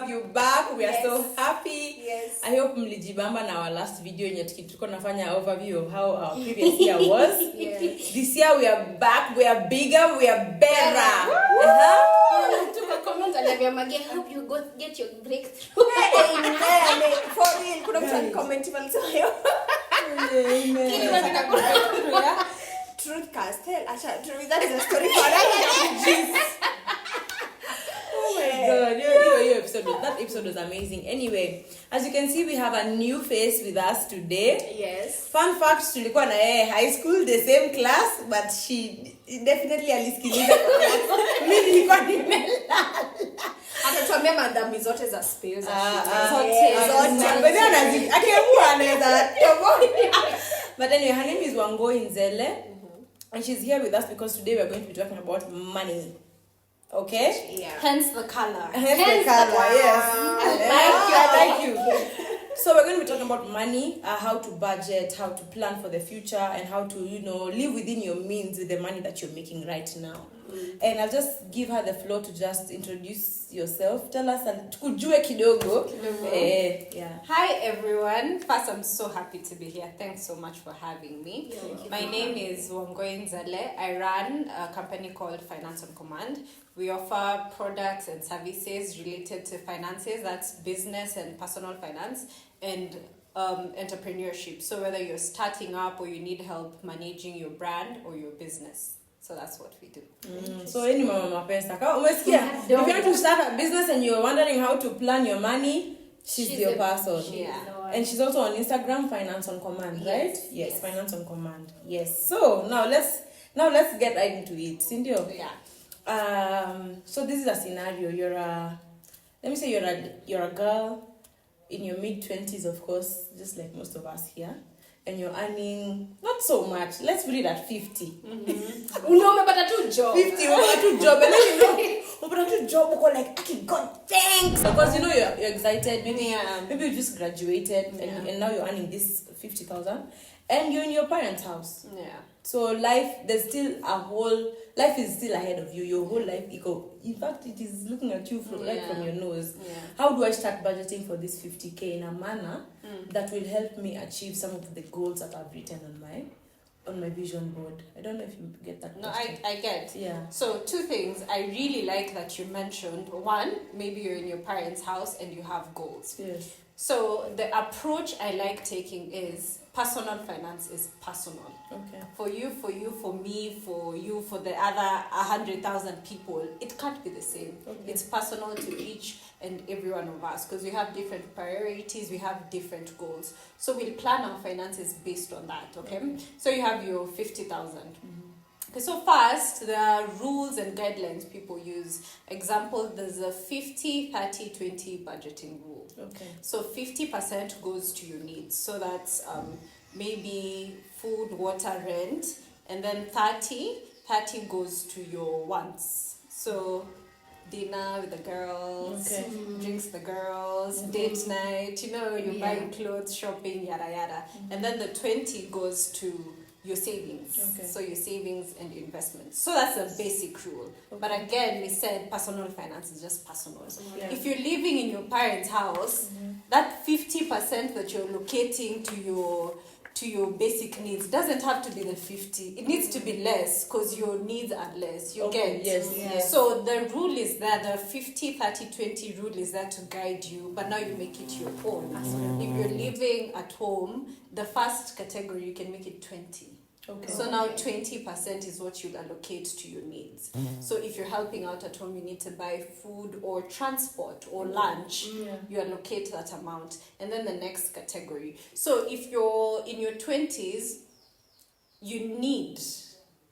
have you back. We are so happy. Yes. I hope mlijibamba na our last video yenye tulikuwa nafanya overview of how our previous year was. Yes. This year we are back. We are bigger. We are better. I hope you get your breakthrough. Amen. For real. Kuna mtu comment hiyo. Amen. Truth cast. That is a story for another day. Oh my God, that episode was amazing. Anyway, as you can see, we have a new face with us today. Yes. Fun fact, tulikuwa na yeye high school, the same class, but she definitely alisikiliza class. Mimi nilikuwa nimelala. Atatuambia madhambi zote za space. But anyway, her name is WANGUI NZELE. And she's here with us because today we are going to be talking about money. Okay? Yeah. Hence the color. Hence the color, yes. I like you. So we're going to be talking about money, how to budget, how to plan for the future, and how to, live within your means with the money that you're making right now. And I'll just give her the floor to just introduce yourself. Tell us, tukujue kidogo. Yeah. Hi everyone. First, I'm so happy to be here. Thanks so much for having me. My name is WANGUI NZELE. I run a company called Finance on Command. We offer products and services related to finances, that's business and personal finance, and entrepreneurship. So whether you're starting up or you need help managing your brand or your business. So that's what we do. So any mama pesa. If you want to start a business and you're wondering how to plan your money, she's your person. Yeah. And she's also on Instagram, Finance on Command, right? Yes. Yes, Finance on Command. Yes. So now let's get right into it. Cindy. Yeah. So this is a scenario. Let me say you're a girl in your mid-20s, of course, just like most of us here. And you're earning not so much. Let's put it at 50. Umepata tu job. 50, umepata tu job. And then umepata tu job, uko like, okay, God, thanks. Because you're excited. Maybe you just graduated and now you're earning this 50,000. And you're in your parents' house. Yeah. So life is still ahead of you. Your whole life, in fact, it is looking at you from your nose. Yeah. How do I start budgeting for this 50K in a manner that will help me achieve some of the goals that I've written on my vision board? I don't know if you get that question. No, I get. Yeah. So 2 things I really like that you mentioned. 1, maybe you're in your parents' house and you have goals. Yes. So the approach I like taking is personal finance is personal. Okay. For you, for me, for you, for the other 100,000 people, it can't be the same. Okay. It's personal to each and every one of us because we have different priorities, we have different goals. So we'll plan our finances based on that, okay? So you have your 50,000. Okay, so first, there are rules and guidelines people use. Example, there's a 50, 30, 20 budgeting rule. Okay. So 50% goes to your needs. So that's maybe food, water, rent. And then 30 goes to your wants. So dinner with the girls, drinks with the girls, date night, you buy clothes, shopping, yada yada. And then the 20 goes to your savings. Okay. So your savings and your investments. So that's a basic rule. Okay. But again, we said personal finance is just personal. Yeah. If you're living in your parents' house, that 50% that you're allocating to your basic needs doesn't have to be the 50. It needs to be less because your needs are less. You get? Yes. So the rule is that the 50, 30, 20 rule is there to guide you, but now you make it your own. If you're living at home, the first category, you can make it 20. Okay. So now 20% is what you'll allocate to your needs. So if you're helping out at home, you need to buy food or transport or lunch, you allocate that amount. And then the next category. So if you're in your 20s, you need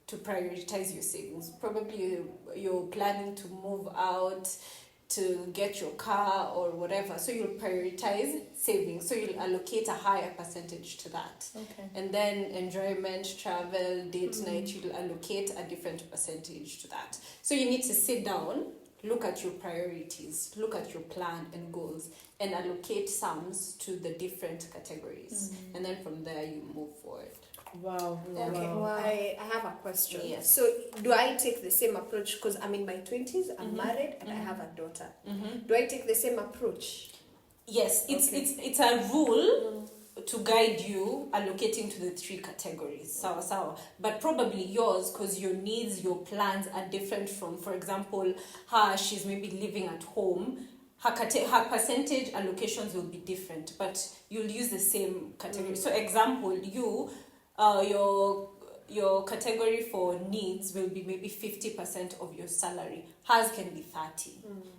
to prioritize your savings. Probably you're planning to move out, to get your car or whatever. So you'll prioritize savings. So you'll allocate a higher percentage to that. Okay. And then enjoyment, travel, date night, you'll allocate a different percentage to that. So you need to sit down, look at your priorities, look at your plan and goals, and allocate sums to the different categories. And then from there you move forward. Wow. Okay, Wow. I have a question. Yes. So, do I take the same approach? Because I'm in my 20s, I'm married, and I have a daughter. Do I take the same approach? Yes, it's a rule to guide you allocating to the 3 categories. Sawa. But probably yours, because your needs, your plans are different from, for example, she's maybe living at home. Her percentage allocations will be different, but you'll use the same category. So example, your category for needs will be maybe 50% of your salary. Hers can be 30.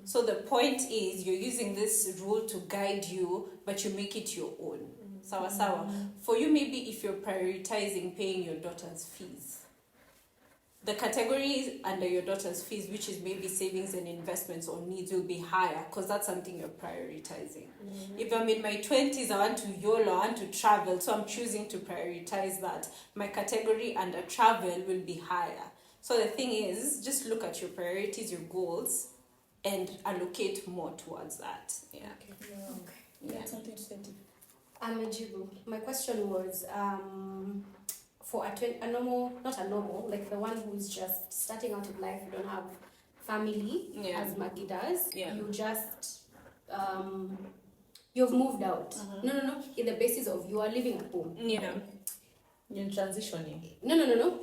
So the point is you're using this rule to guide you, but you make it your own. Sawa. For you, maybe if you're prioritizing paying your daughter's fees, the categories under your daughter's fees, which is maybe savings and investments or needs, will be higher because that's something you're prioritizing. If I'm in my 20s, I want to YOLO, I want to travel, so I'm choosing to prioritize that. My category under travel will be higher. So the thing is, just look at your priorities, your goals, and allocate more towards that. Yeah. That's something to say. Amajibu, my question was for a normal, not a normal, like the one who's just starting out in life, you don't have family, as Maggie does, you just, you've moved out. No, in the basis of you are living at home. Yeah. You're transitioning. No,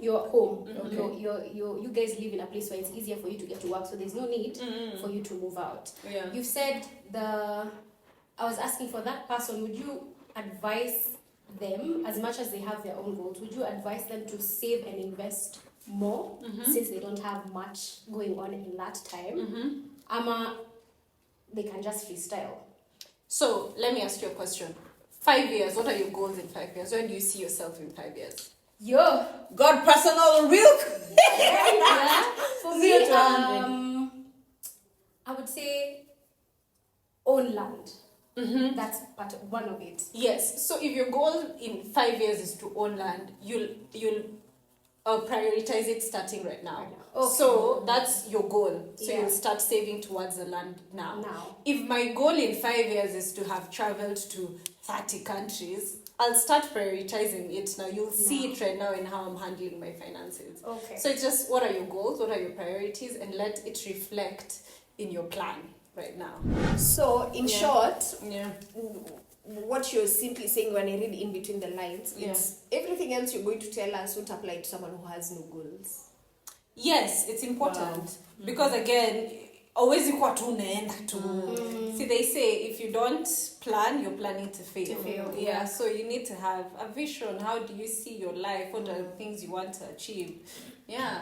you're home. Okay. You guys live in a place where it's easier for you to get to work, so there's no need for you to move out. Yeah. You've said I was asking for that person, would you advise them, as much as they have their own goals, would you advise them to save and invest more since they don't have much going on in that time? They can just freestyle. So let me ask you a question. 5 years, what are your goals in 5 years? Where do you see yourself in 5 years? God, personal, real. For me, I would say own land. That's one of it. Yes. So if your goal in 5 years is to own land, you'll prioritize it starting right now. Okay. So that's your goal. So Yeah. you'll start saving towards the land now. Now. If my goal in 5 years is to have traveled to 30 countries, I'll start prioritizing it now. You'll see it right now in how I'm handling my finances. Okay. So it's just, what are your goals? What are your priorities? And let it reflect in your plan right now. So, in short, Yeah. what you're simply saying when I read in between the lines, it's everything else you're going to tell us won't apply to someone who has no goals. Yes, it's important because again, always kuwa tu unaenda tu. See, they say if you don't plan, you're planning to fail. Yeah, so you need to have a vision. How do you see your life? What are the things you want to achieve? Yeah,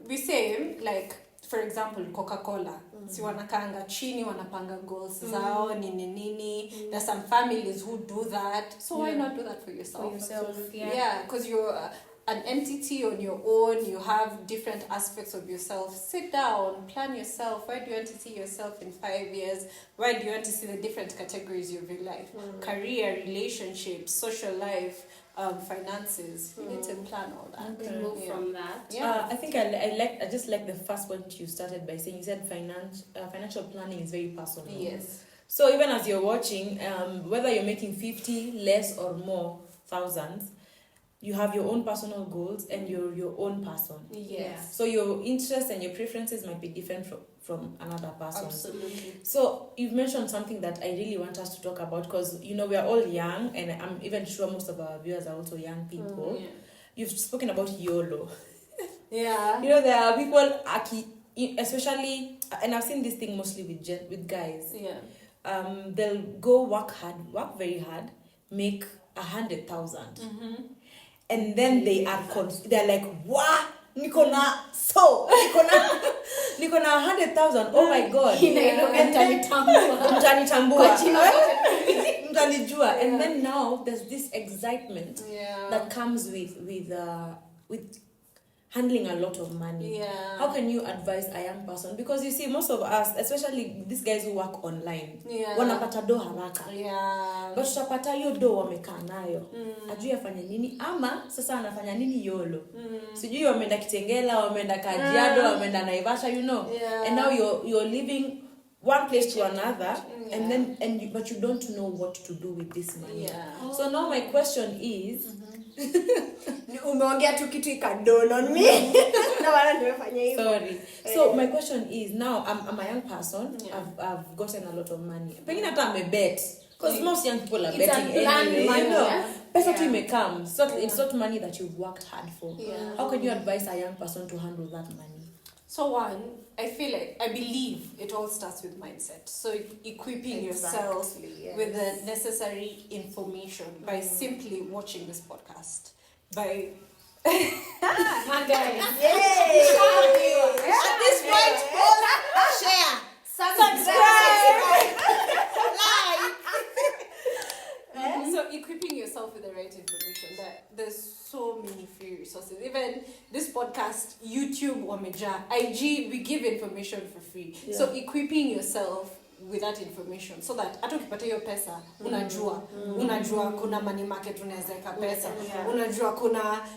we say, like, for example, Coca-Cola. Si wanakanga chini, wanapanga goals zao, nini. There's some families who do that. So why not do that for yourself? For yourself, Yeah, because you're an entity on your own. You have different aspects of yourself. Sit down, plan yourself. Where do you want to see yourself in 5 years? Where do you want to see the different categories of your life? Career, relationships, social life, finances. You need to plan all that. Move from that. Yeah. I think I just like the first point you started by saying. You said financial planning is very personal. Yes. So even as you're watching, whether you're making 50, less or more thousands, you have your own personal goals and you're your own person. Yes. So your interests and your preferences might be different from another person. Absolutely. So you've mentioned something that I really want us to talk about because, we are all young and I'm even sure most of our viewers are also young people. Yeah. You've spoken about YOLO. Yeah. There are people, especially, and I've seen this thing mostly with guys. Yeah. They'll go work very hard, make 100,000. And then they're like, wow, Nikona 100,000. Oh my God. Mtanitambua. And then now there's this excitement that comes with handling a lot of money. Yeah. How can you advise a young person? Because you see, most of us, especially these guys who work online, wanapata do haraka. Yeah. But utapata hiyo do wamekaa nayo. Ajui afanye nini ama sasa anafanya nini YOLO. Sijui wameenda Kitengela, wameenda Kajiado, wameenda Naivasha, Yeah. And now you're living one place to another but you don't know what to do with this money. Yeah. So now my question is, Umeongea tu kitu ikadon on me. Na wala nimefanya hivyo. Sorry. So my question is, now I'm a young person. I've gotten a lot of money. Pengine hata amebet. Because most young people are betting anyway. Money, you know, pesa tu yeah. imekam. It's not money that you've worked hard for. Yeah. How can you advise a young person to handle that money? So one, I believe it all starts with mindset. So equipping yourself with the necessary information by simply watching this podcast. By My guys. Yay! At this point, share, Subscribe. So equipping yourself with the right information. There's so many free resources. Even this podcast, YouTube, Wameja, IG, we give information for free. Yeah. So equipping yourself with that information so that hata ukipata hiyo pesa unajua kuna money market unaweza weka pesa, unajua kuna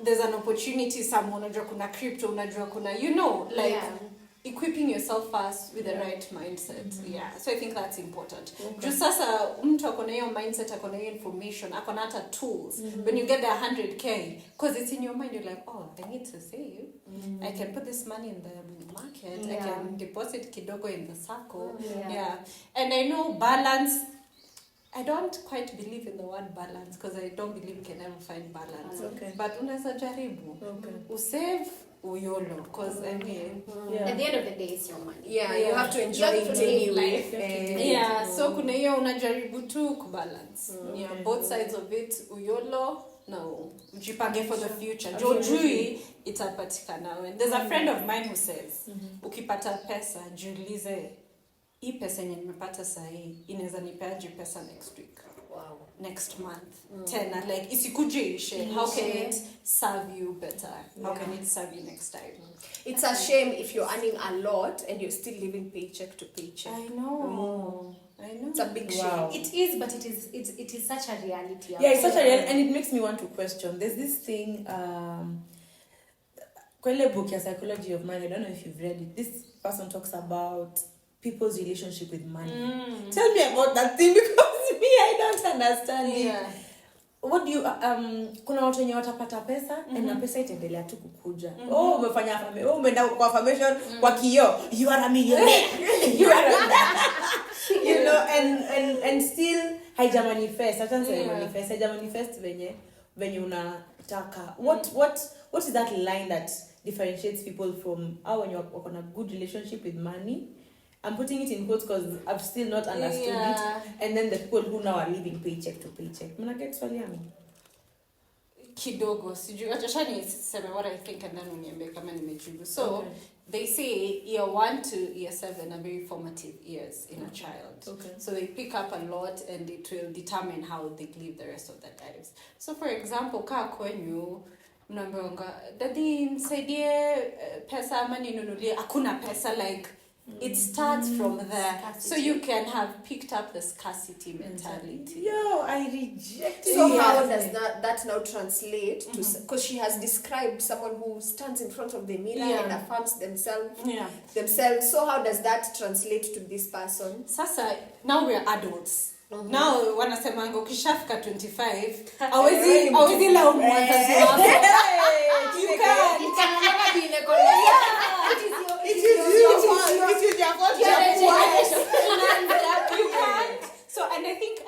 there's an opportunity somewhere, unajua kuna crypto, unajua kuna equipping yourself first with the right mindset. So I think that's important. Just sasa mtu akona hiyo mindset, akona hiyo information, akona hata tools. When you get the 100k, because it's in your mind, you're like, oh, I need to save. I can put this money in the market. I can deposit kidogo in the circle. And I know balance. I don't quite believe in the word balance because I don't believe you can ever find balance. But unaweza jaribu. Usave uyolo, because I mean, At the end of the day, it's your money. You have to enjoy it anyway. So kuna hiyo unajaribu tu kubalance. Both sides of it, uyolo no, ujipange for the future. Jojui itapatikana. There's a friend of mine who says, ukipata pesa, jiulize, hii pesa yenye nimepata sahi inaweza nipeaje pesa next week? Wow. Next month. Tena, like, isikuje ishe. How can it serve you better? How can it serve you next time? It's a shame if you're earning a lot and you're still living paycheck to paycheck. I know. It's a big shame. Wow. It is, but it is such a reality. Yeah, it's such a real, and it makes me want to question. There's this thing, Kwele book, Psychology of Money. I don't know if you've read it. This person talks about people's relationship with money. Tell me about that thing, because me, I don't understand it. What do you kuna watu wenye watapata pesa na pesa itaendelea tu kukuja. Umefanya umeenda kwa affirmation kwa kioo, you are a millionaire. You are a you know, and still haija manifest. Haija manifest venye unataka. What is that line that differentiates people from when you wako na good relationship with money? I'm putting it in quotes because I've still not understood it. And then the people who now are living paycheck to paycheck. Mnaget swali yangu? Kidogo. Acha niseme what I think and then uniambie kama nimejibu. So, they say year 1 to year 7 are very formative years in a child. So they pick up a lot and it will determine how they live the rest of their lives. So for example, kaa kwenyu mnaambiwanga, daddy nisaidie pesa ama ninunulie, hakuna pesa, like it starts from there. Scarcity. So you can have picked up the scarcity mentality. Yo, I reject it. So how does that now translate to, because she has described someone who stands in front of the mirror and affirms themselves. So how does that translate to this person? Sasa, now we're adults. Now wanasemanga ukishafika 25 hawezi laumu wazazi wako. You can never be in a It is your fault. You can't. So, and I think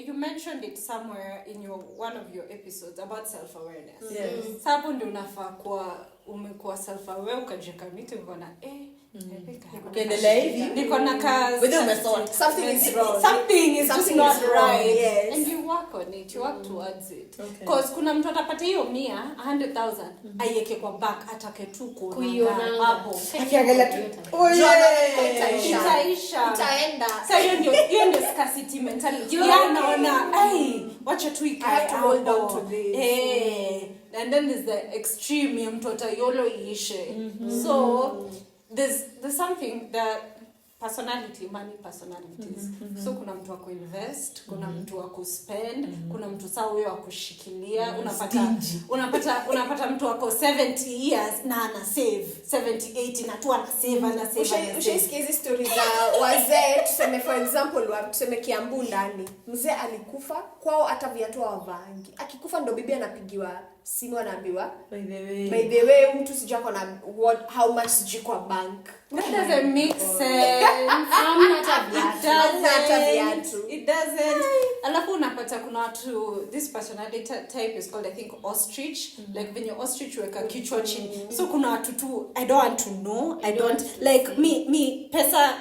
you mentioned it somewhere in one of your episodes about self-awareness. Yes. Sababu ndio unafaa kuwa umekuwa self-aware ukajeka miti ukona niko na kazi. Something is wrong. Something is just not right. Yes. And you work on it. You work towards it. Because kuna mtu atapata hiyo 100,000 aiweke kwa bank atake tu kuona hapo. Akiangalia tu. Itaisha. Itaenda. So hiyo ndio scarcity mentality. Naona wacha tu ikae hold on to this. And then there's the extreme ya mtu atayolo iishe. So there's something that money personalities. So kuna mtu wa kuinvest, kuna mtu wa kuspend, kuna mtu sawa huyo wa kushikilia, unapata mtu wako 70 years na ana save 70 80 na tu ana save. Ushisikia hizi stories za wazee, tuseme for example tuseme Kiambu ndani. Mzee alikufa, kwao hata viatu hawavangi. Akikufa ndo bibi anapigiwa simu anaambiwa by the way mtu sijui ako na how much sijui kwa bank. That doesn't make sense. It doesn't. Alafu unapata kuna watu, this personality type is called I think ostrich. Like when you ostrich weka kichwa chini. So kuna watu tu I don't want to know. I don't like me pesa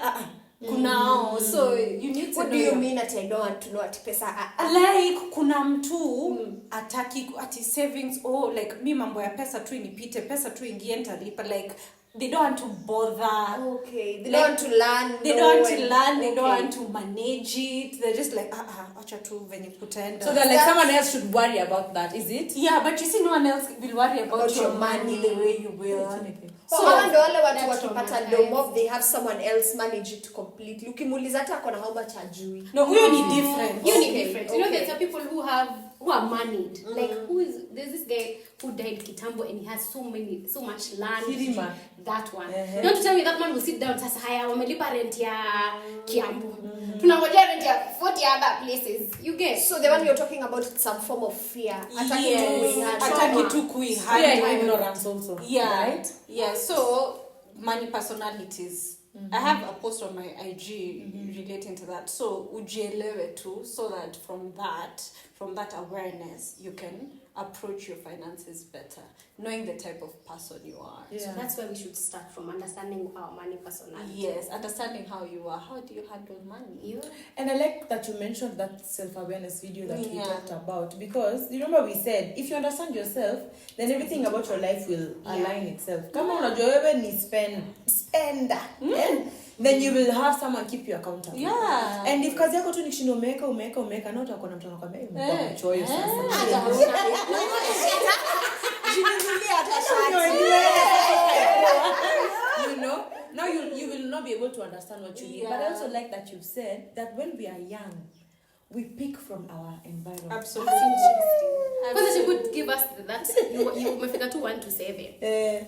kunao. So you need to what know. Do you mean that I don't want to know at pesa? Like kuna mtu ataki ati savings like mi mambo ya pesa tu inipite, pesa tu ingie nitalipa, like they don't want to bother. Okay. They don't want to learn. They don't want to learn. They don't want to manage it. They're just like acha tu venye kutenda. So that like someone else should worry about that, is it? Yeah, but you see no one else will worry about your money the way you will. So wale watu wakipata domo, they have someone else manage it completely. Ukimuuliza hata akona how much ajui. No, huyo ni different. You need different. You know, there's some people who are moneyed. Like there's this guy who died kitambo and he has so much land. Kirima. That one. You want to tell me that man will sit down sasa haya wamelipa rent ya Kiambu. Tunangojea rent ya 40 other places. You get. So the one you're talking about, it's some form of fear. Ataki tu kuihide. Yeah, ignorance also. Yeah. Right? Yeah, so money personalities. I have a post on my IG relating to that. So ujielewe too, so that from that awareness you can approach your finances better, knowing the type of person you are. Yeah. So that's where we should start, from understanding our money personality. Yes, understanding how you are. How do you handle money? Yeah. And I like that you mentioned that self-awareness video that we talked about, because you remember we said if you understand yourself, then everything about your life will align itself. Kama unajua wewe ni spender, then you will have someone keep you accountable. Yeah. And if kazi yako tu ni kushinda umeweka na utakuwa na mtu anakuambia umekuwa mchoyo sasa. You know, now you will not be able to understand what you need. But I also like that you said that when we are young, we pick from our environment. Absolutely. Because you could give us that you umefika tu 1 to 7.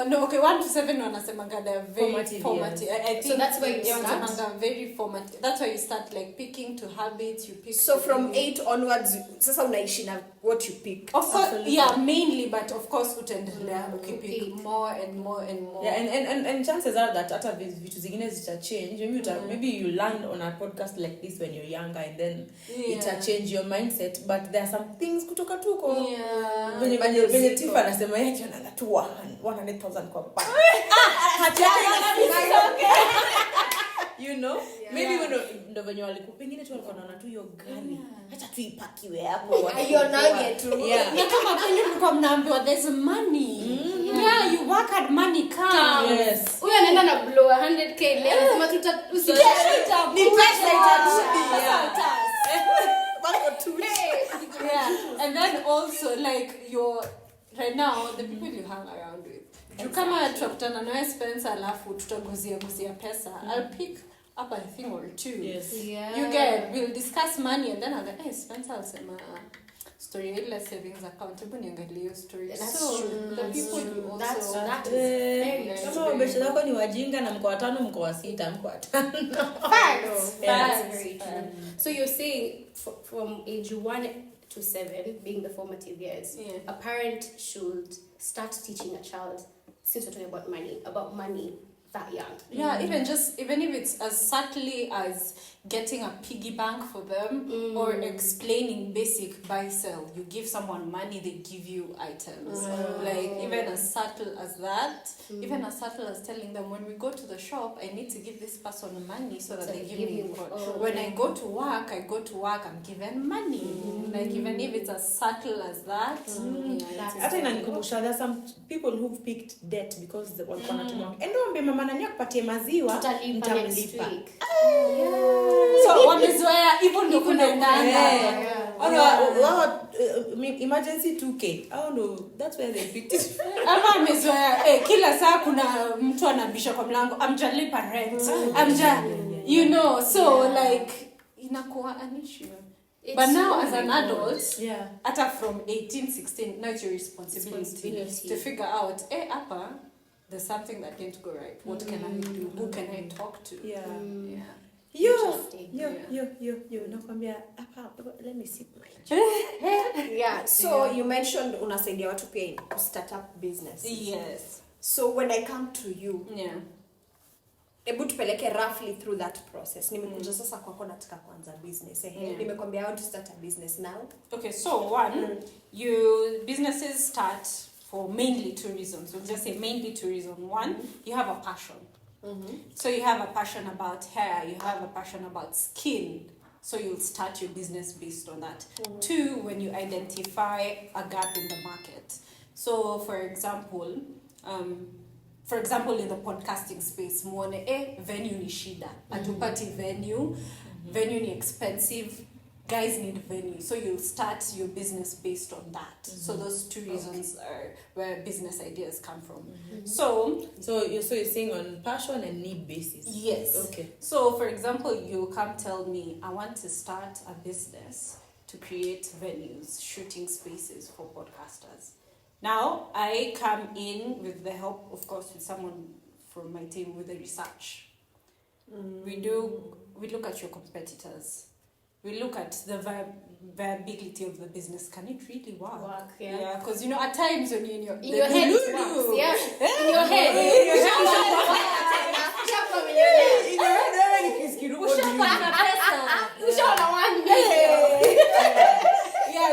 No, okay, 1 to 7 wanasemanga they're very formative. I think so that's where you start. Very formative. That's why you start like picking to habits. You pick. So from 8 onwards, sasa unaishi na what you pick. Of course, yeah, mainly, but of course utaendelea pick more and more and more. Yeah, and chances are that hata vitu zingine zita change. Maybe you learn on a podcast like this when you're younger, and then it'll change your mindset. But there are some things kutoka tuko. Yeah. When Tifa anasema yake anaanga tu 100,000 kwa bank. You know, maybe ndo venye walikuwa pengine tu walikuwa naona tu hiyo gari hata tu ipakiwe hapo aionage tu. Ni kama vile mlikuwa mnaambiwa there's money. Yeah, you work hard, money comes. Yes. Huyu anaenda na blow 100k leo anasema ni pesa itarudi. Yeah, and then also like right now the people you hang around with. Kama tutakutana na Spencer alafu tutaguzia pesa, I'll pick up a thing or two. Yes. Yeah. You get, we'll discuss money and then I'll go, hey Spencer, I'll say story ile savings account, hebu niangalie hiyo story. That's so true. the people you also that is very true. Kama wabesha zako ni wajinga na mko watano mko wasita mko watano. That's very true. So you're saying from age 1 to 7 being the formative years, a parent should start teaching a child, since we're talking about money that young. Yeah, even if it's as subtly as getting a piggy bank for them or explaining basic buy sell. You give someone money, they give you items. Like even as subtle as that, even as subtle as telling them when we go to the shop, I need to give this person money so that they give me when I go to work, I'm given money. Like even if it's as subtle as that. Hata inanikumbusha there's some people who've picked debt because they walikuwa wanatumwa. Endo mama nani akupatie maziwa nitamlipa. So wamezoea hivyo ndio kunaendana. Emergency 2K. I don't know. That's where they picked it. Ama amezoea kila saa kuna mtu anabisha kwa mlango, amjalipa rent, you know, so like inakuwa an issue. But now as an adult, after from 18, 16, now it's your responsibility to figure out, apa, there's something that didn't go right. What can I do? Who can I talk to? Nakwambia let me see my so you mentioned unasaidia watu pia to start up business. Yes. So when I come to you, able tupeleke roughly through that process. Nimekuja sasa kwako nataka kuanza business. Nimekwambia how to start a business now. Okay, so one, you businesses start for mainly two reasons. We'll just say mainly two reasons. One, you have a passion. So you have a passion about hair, you have a passion about skin, so you'll start your business based on that. Two, when you identify a gap in the market. So for example in the podcasting space, muone venue ni shida, atupati venue ni expensive, guys need venue, so you'll start your business based on that. So those two reasons are where business ideas come from. So you're saying on passion and need basis. Yes. Okay. So for example, you come tell me I want to start a business to create venues, shooting spaces for podcasters. Now I come in with the help, of course, with someone from my team with the research. We look at your competitors. We look at the viability of the business. Can it really work? Yeah, because at times when you're in your head, it works. Yeah, in your head.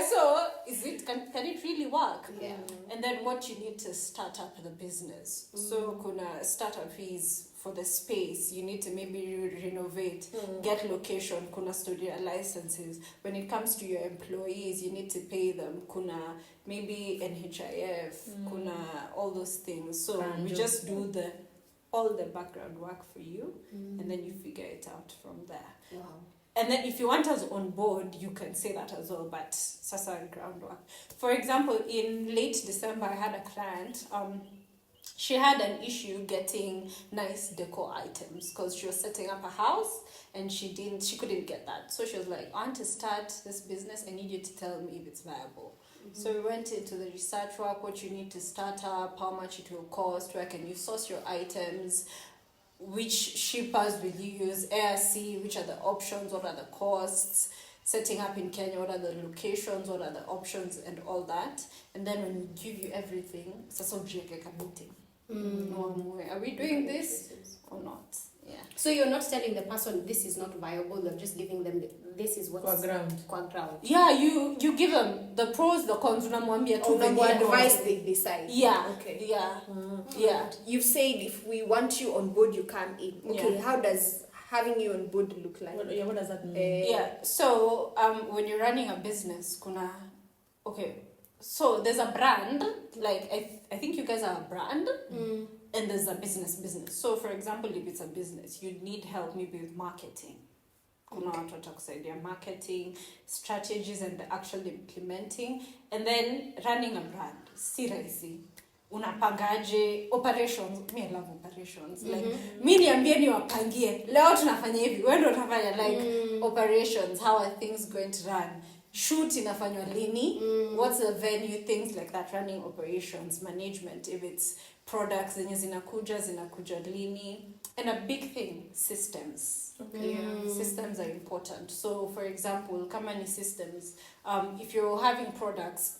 So can it really work? Yeah. And then what you need to start up the business. So kuna startup fees for the space, you need to maybe renovate, get location, kuna studio licenses. When it comes to your employees, you need to pay them, kuna maybe NHIF, kuna all those things. So we just do all the background work for you, and then you figure it out from there. Wow. And then if you want us on board, you can say that as well, but sasa groundwork. For example, in late December, I had a client, she had an issue getting nice decor items because she was setting up a house and she couldn't get that. So she was like, I want to start this business, I need you to tell me if it's viable. So we went into the research work, what you need to start up, how much it will cost, where can you source your items, which shippers will you use, air, sea, which are the options, what are the costs, setting up in Kenya, what are the locations, what are the options, and all that. And then when we give you everything, it's a meeting. Are we doing this or not? Yeah. So you're not telling the person this is not viable, you're just giving them this is what's kwa ground. Yeah, you give them the pros, the cons, unamwambia tu advice they decide. Yeah. Okay. Yeah. Yeah. You've said if we want you on board, you come in. Okay, how does having you on board look like? What does that mean? So when you're running a business, so there's a brand, like I think you guys are a brand, and there's a business. So for example, if it's a business, you need help maybe with marketing. Kuna watu watakusaidia marketing, strategies and actually implementing, and then running a brand. Si rahisi. Unapangaje operations. Me, I love operations. Like mi niambie niwapangie. Leo tunafanya hivi. Wewe ndio utafanya like operations. How are things going to run? Shoot inafanywa lini? What's the venue? Things like that. Running operations, management. If it's products zenye zinakuja lini. And a big thing, systems. Okay. Yeah. Systems are important. So for example, kama ni systems, if you're having products,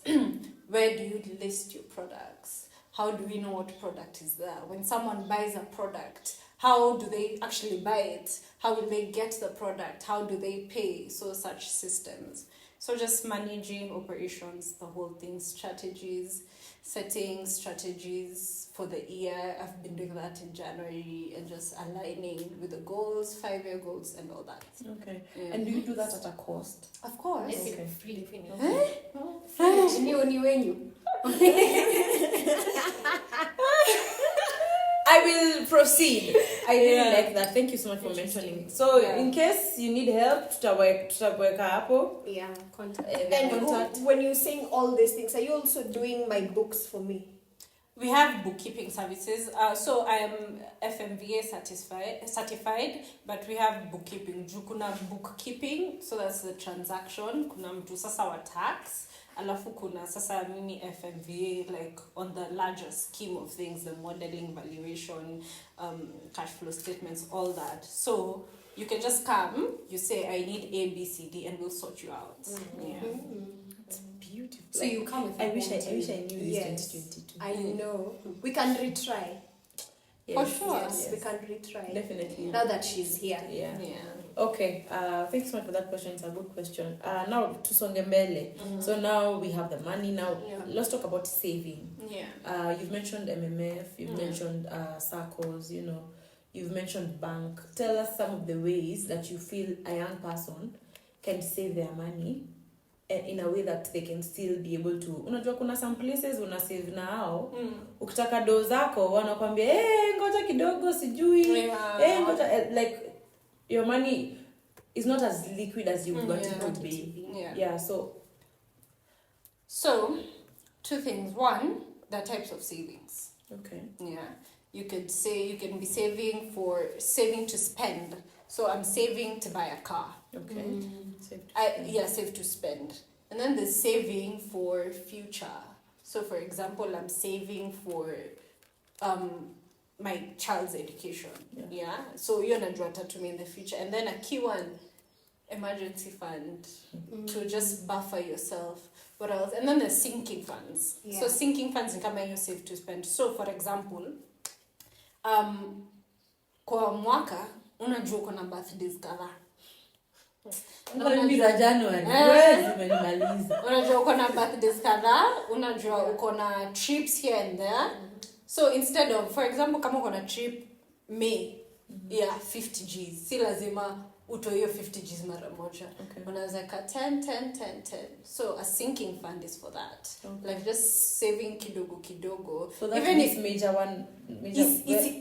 where do you list your products? How do we know what product is there? When someone buys a product, how do they actually buy it? How will they get the product? How do they pay? So such systems. So just managing operations, the whole thing, strategies, setting strategies for the year. I've been doing that in January and just aligning with the goals, 5-year goals and all that. Okay. Yeah. And do you do that at a cost? Of course. Okay. Free. I will proceed. I really like that. Thank you so much for mentioning. So in case you need help, tutaweka hapo. Yeah. Contact. And when you're saying all these things, are you also doing my books for me? We have bookkeeping services. So I am FMVA certified, but we have bookkeeping. Kuna bookkeeping, so that's the transaction. Kuna mtu sasa wa tax. Alafu kuna sasa mini FMVA, like on the larger scheme of things, the modeling, valuation, cash flow statements, all that. So you can just come, you say, I need A, B, C, D, and we'll sort you out. Yeah. It's beautiful. So you come with I wish I knew this 2022. I know. We can retry. For sure. Yes, we can retry. Definitely. Now that she's here. Yeah. Yeah. Okay. Thanks so much for that question. It's a good question. Now to Songembele. So now we have the money. Now let's talk about saving. Yeah. You've mentioned MMF. You've mentioned SACCOs. You've mentioned bank. Tell us some of the ways that you feel a young person can save their money in a way that they can still be able to. Unajua kuna some places una save now. Ukitaka do zako wanakuambia ngoja kidogo sijui. Ngoja like your money is not as liquid as you want it to be. Yeah, so two things. One, the types of savings. Okay. Yeah. You could say you can be saving to spend. So I'm saving to buy a car. Okay. Save to spend. And then there's saving for future. So for example, I'm saving for my child's education. Yeah. So you're not draw to me in the future. And then a key one, emergency fund to just buffer yourself. What else? And then there's sinking funds. Yeah. So sinking funds in kama you save to spend. So for example, kwa mwaka unajua uko na birthdays kadhaa. Unajua January. Zimenimaliza. Unajua uko na birthdays kadhaa, unajua uko na trips here and there. So instead of, for example, kama uko na trip May, 50 Gs. Si lazima utoe hiyo 50 Gs mara moja. Unaweza ka 10. So a sinking fund is for that. Like just saving kidogo. So that's even if major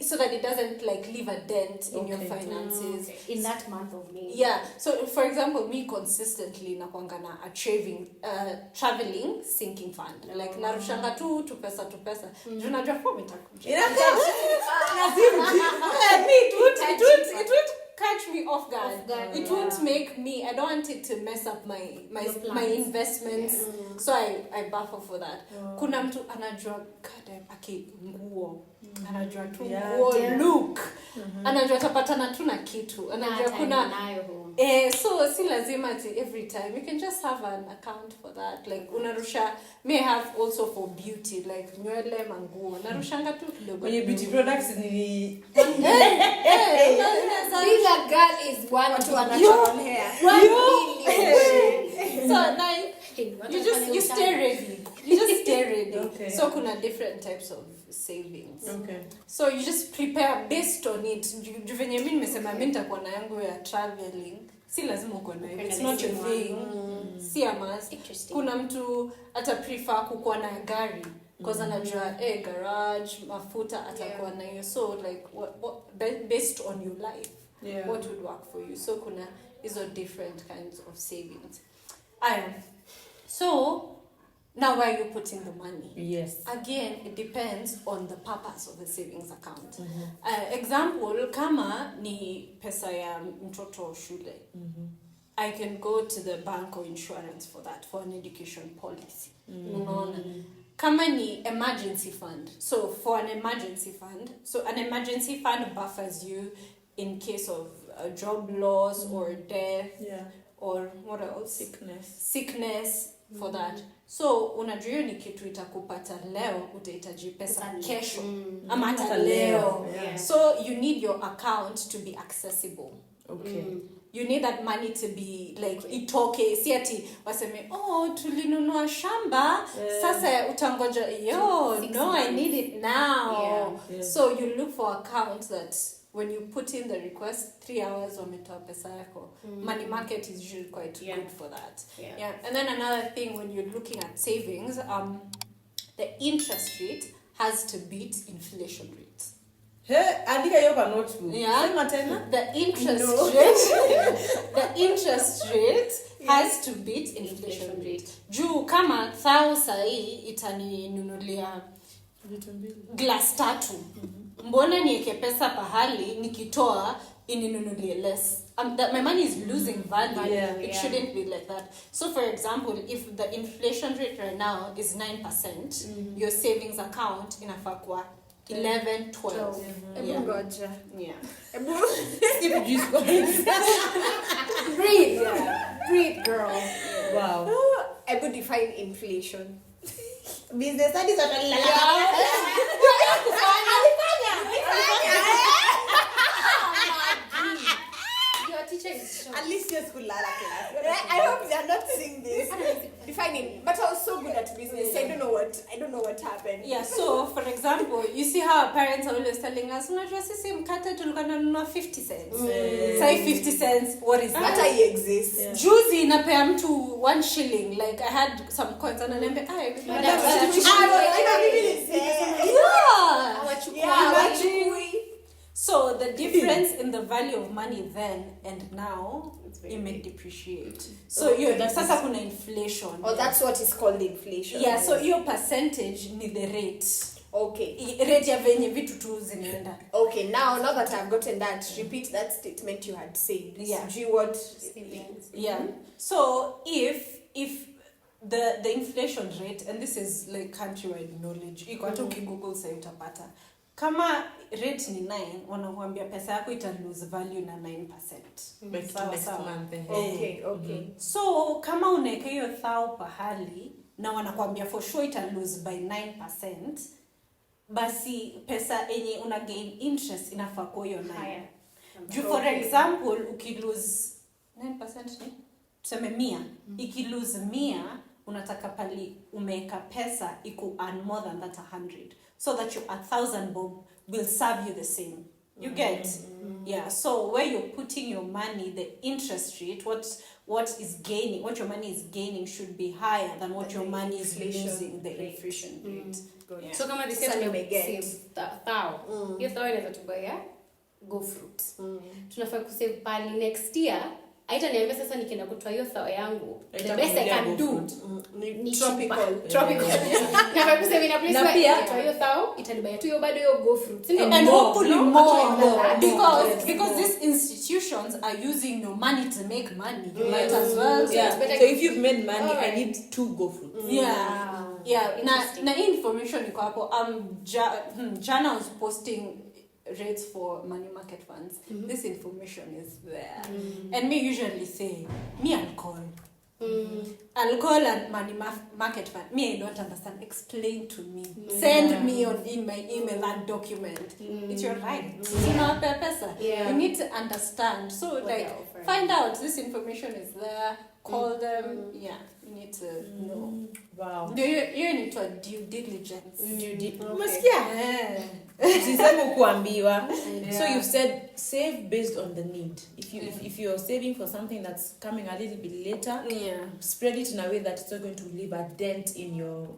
so that it doesn't like leave a dent in your finances. In that month of May. Yeah. So for example, me consistently nakuanga na a traveling sinking fund. Like narushanga tu pesa. Unajua form itakuja. It would catch me off guard. It won't make me. I don't want it to mess up my investments. So I buffer for that. Kuna mtu anajua nguo. Anajua tu nguo look. Anajua tapatana tu na kitu. Anajua kuna so si lazima every time. You can just have an account for that. Like unarusha may have also for beauty like nywele manguo. Narushanga tu kidogo. Kwenye beauty products ni Being a girl is one to a natural hair. So like you stay ready. You just stay ready. Okay. So kuna different types of savings. Okay. So you just prepare based on it. Juvenye mimi nimesema mimi nitakuwa na yangu ya traveling. Si lazima uko na hiyo. It's not your thing. Si a must. Kuna mtu ata prefer kukuwa na gari. Because anajua garage, mafuta atakuwa na hiyo. So like what based on your life. Yeah. What would work for you? So kuna hizo different kinds of savings. So now where are you putting the money? Yes. Again, it depends on the purpose of the savings account. Example, kama ni pesa ya mtoto shule. I can go to the bank or insurance for that, for an education policy. Unaona? Kama ni emergency fund. So for an emergency fund buffers you in case of a job loss or death or what else? Sickness for that. So unajua ni kitu itakupata leo utahitaji pesa kesho ama hata leo. So you need your account to be accessible. Okay. You need that money to be like itoke si ati waseme tulinunua shamba sasa utangoja no I need it now. So you look for accounts that when you put in the request 3 hours wametoa pesa yako. Money market is usually quite good for that. And then another thing when you're looking at savings, the interest rate has to beat inflation rates. Andika hiyo kwa notebook. Yeah. Sema tena. The interest rate has to beat inflation rate. Juu kama 1,000 sahi itaninunulia glass 3. Mbona niweke pesa pahali nikitoa ininunulie less? My money is losing value. It shouldn't be like that. So for example, if the inflation rate right now is 9%, your savings account inafaa kuwa 11, 12. Ebu ngoja. Yeah. Sip juice kwa Breathe. Breathe, girl. Wow. Ebu define inflation. Business studies are Your teacher is shocked. at least yes kulala class. I hope they are not seeing this. Defining. But I was so good at business. I don't know what happened. Yeah, so for example, you see how our parents are always telling us, unajua sisi mkate tulikuwa tunanunua 50 cents. Say 50 cents, what is But that? I exist. Yeah. Juzi napea mtu 1 shilling. Like I had some coins and ananiambia, so the difference in the value of money then and now, it may depreciate. So sasa kuna inflation. Oh, that's what is called inflation. Yeah, so your percentage ni the rate. Okay. Rate ya venye vitu tu zinaenda. Okay, now that I've gotten that, repeat that statement you had said. Yeah. Do you what? Yeah. So if the inflation rate, and this is like countrywide knowledge, iko hata ukigoogle sasa utapata. Kama rate ni 9, wanakuambia pesa yako ita lose value na 9%. Next month. Okay. So kama unaweka hiyo 1,000 pahali na wanakuambia for sure ita lose by 9%, basi pesa enye una gain interest inafaa kwa hiyo 9. Juu for example, ukilose 9% ni tuseme 100, ikilose 100 unataka pali umeka pesa iku earn more than that 100, so that your 1,000 bob will serve you the same. You get? Yeah, so where you're putting your money, the interest rate, what your money is gaining should be higher than what your money is losing, the inflation rate. Yeah. So kama this Sasa is nimeget. thao. Hiyo thao inaweza tubaya go fruit. Tunafaa kusave pali next year. Aita niambia sasa nikienda kutoa hiyo thao yangu. The best I can do. Ni tropical. Nafaa kusave ina place Na where pia kutoa hiyo thao itanibaya tu hiyo bado hiyo go fruit. And hopefully more. Because Because these institutions are using your money to make money. You might as well. Yeah. it's better- So if you've made money, I Alright. need 2 go fruits. Yeah. Interesting. Na information iko hapo. Jana was posting rates for money market funds. This information is there. And me usually say, I'll call. I'll call a money market fund. I don't understand. Explain to me. Send me in my email that document. It's your right. Yeah. You need to understand. So What like they're offering. find out this information is there. Call them. Yeah. You need to know. Wow. You need to due diligence. Umesikia? Yeah. Usiseme kuambiwa. So you've said save based on the need. If you're saving for something that's coming a little bit later, spread it in a way that it's not going to leave a dent in your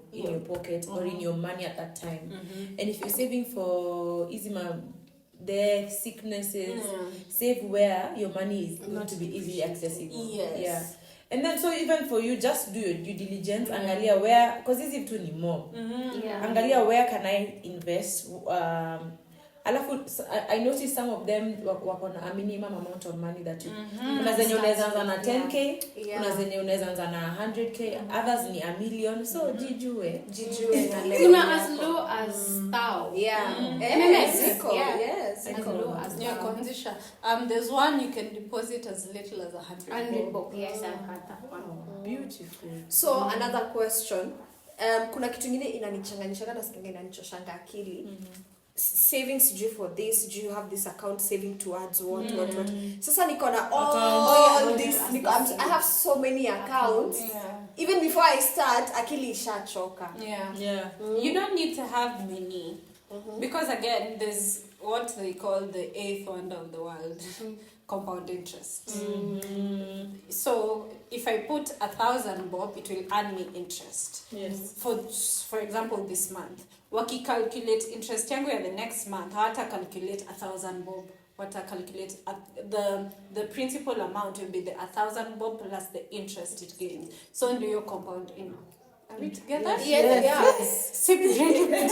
pocket or in your money at that time. And if you're saving for death, sicknesses, save where your money is going to be easily accessible. Yes. Yeah. And then so even for you, just do your due diligence. Angalia where, because this is too more. Angalia where can I invest. I noticed some of them wako na a minimum amount of money that you kuna zenye unaweza anza na 10k, kuna zenye unaweza anza na 100k, others ni a million. So jijue na leo. Kuna as low as thou. MMS. Yes. As low as thou. Kuanzisha. There's one you can deposit as little as 100 bob. Yes, I've had that one. beautiful. So another question. Kuna kitu ingine inanichanganyisha na sikinga inanichoshanga akili. Savings due for this, do you have this account saving towards what. Sasa niko na all this. I have so many accounts. Even before I start, akili ishachoka. Yeah. You don't need to have many. Because again, there's what they call the 8th wonder of the world. compound interest. So if I put 1,000 bob, it will earn me interest. Yes. For example, this month, waki calculate interest yangu ya the next month, hata calculate 1,000 bob. What I calculate the principal amount will be the 1,000 bob plus the interest it gains. So do your compound in. Are we together? Yes. Sip drink.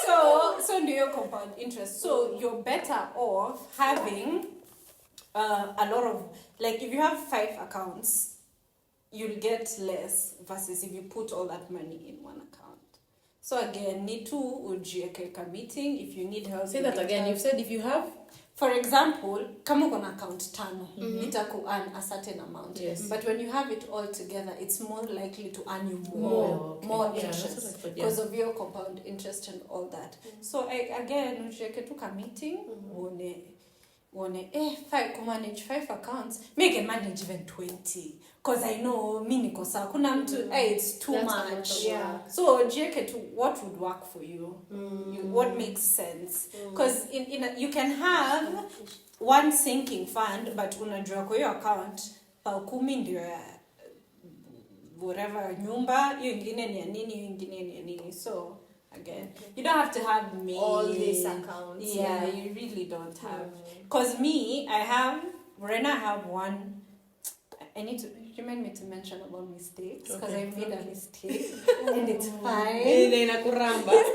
So do your compound interest. So you're better off having a lot of, like if you have 5 accounts, you'll get less versus if you put all that money in one account. So again, need to ujieke meeting if you need help. Say that again. You've said if you have, for example, kama uko na account 5, itaku earn a certain amount. Yes. But when you have it all together, it's more likely to earn you More interest because of your compound interest and all that. So again, ujieke tu meeting, one 5 manage 5 accounts, make and manage even 20. Because I know mini kosa kuna mtu it's too much. Yeah. So jieke to what would work for you, what makes sense. Because you can have one sinking fund, but unajua kwa hiyo account pa 10 ndio whatever nyumba, hiyo ingine ni ya nini, hiyo ingine ni ya nini. So again, you don't have to have all these accounts. Yeah, you really don't have. Because me, I have one. I need to remind me to mention about mistakes because I made a mistake and it's fine.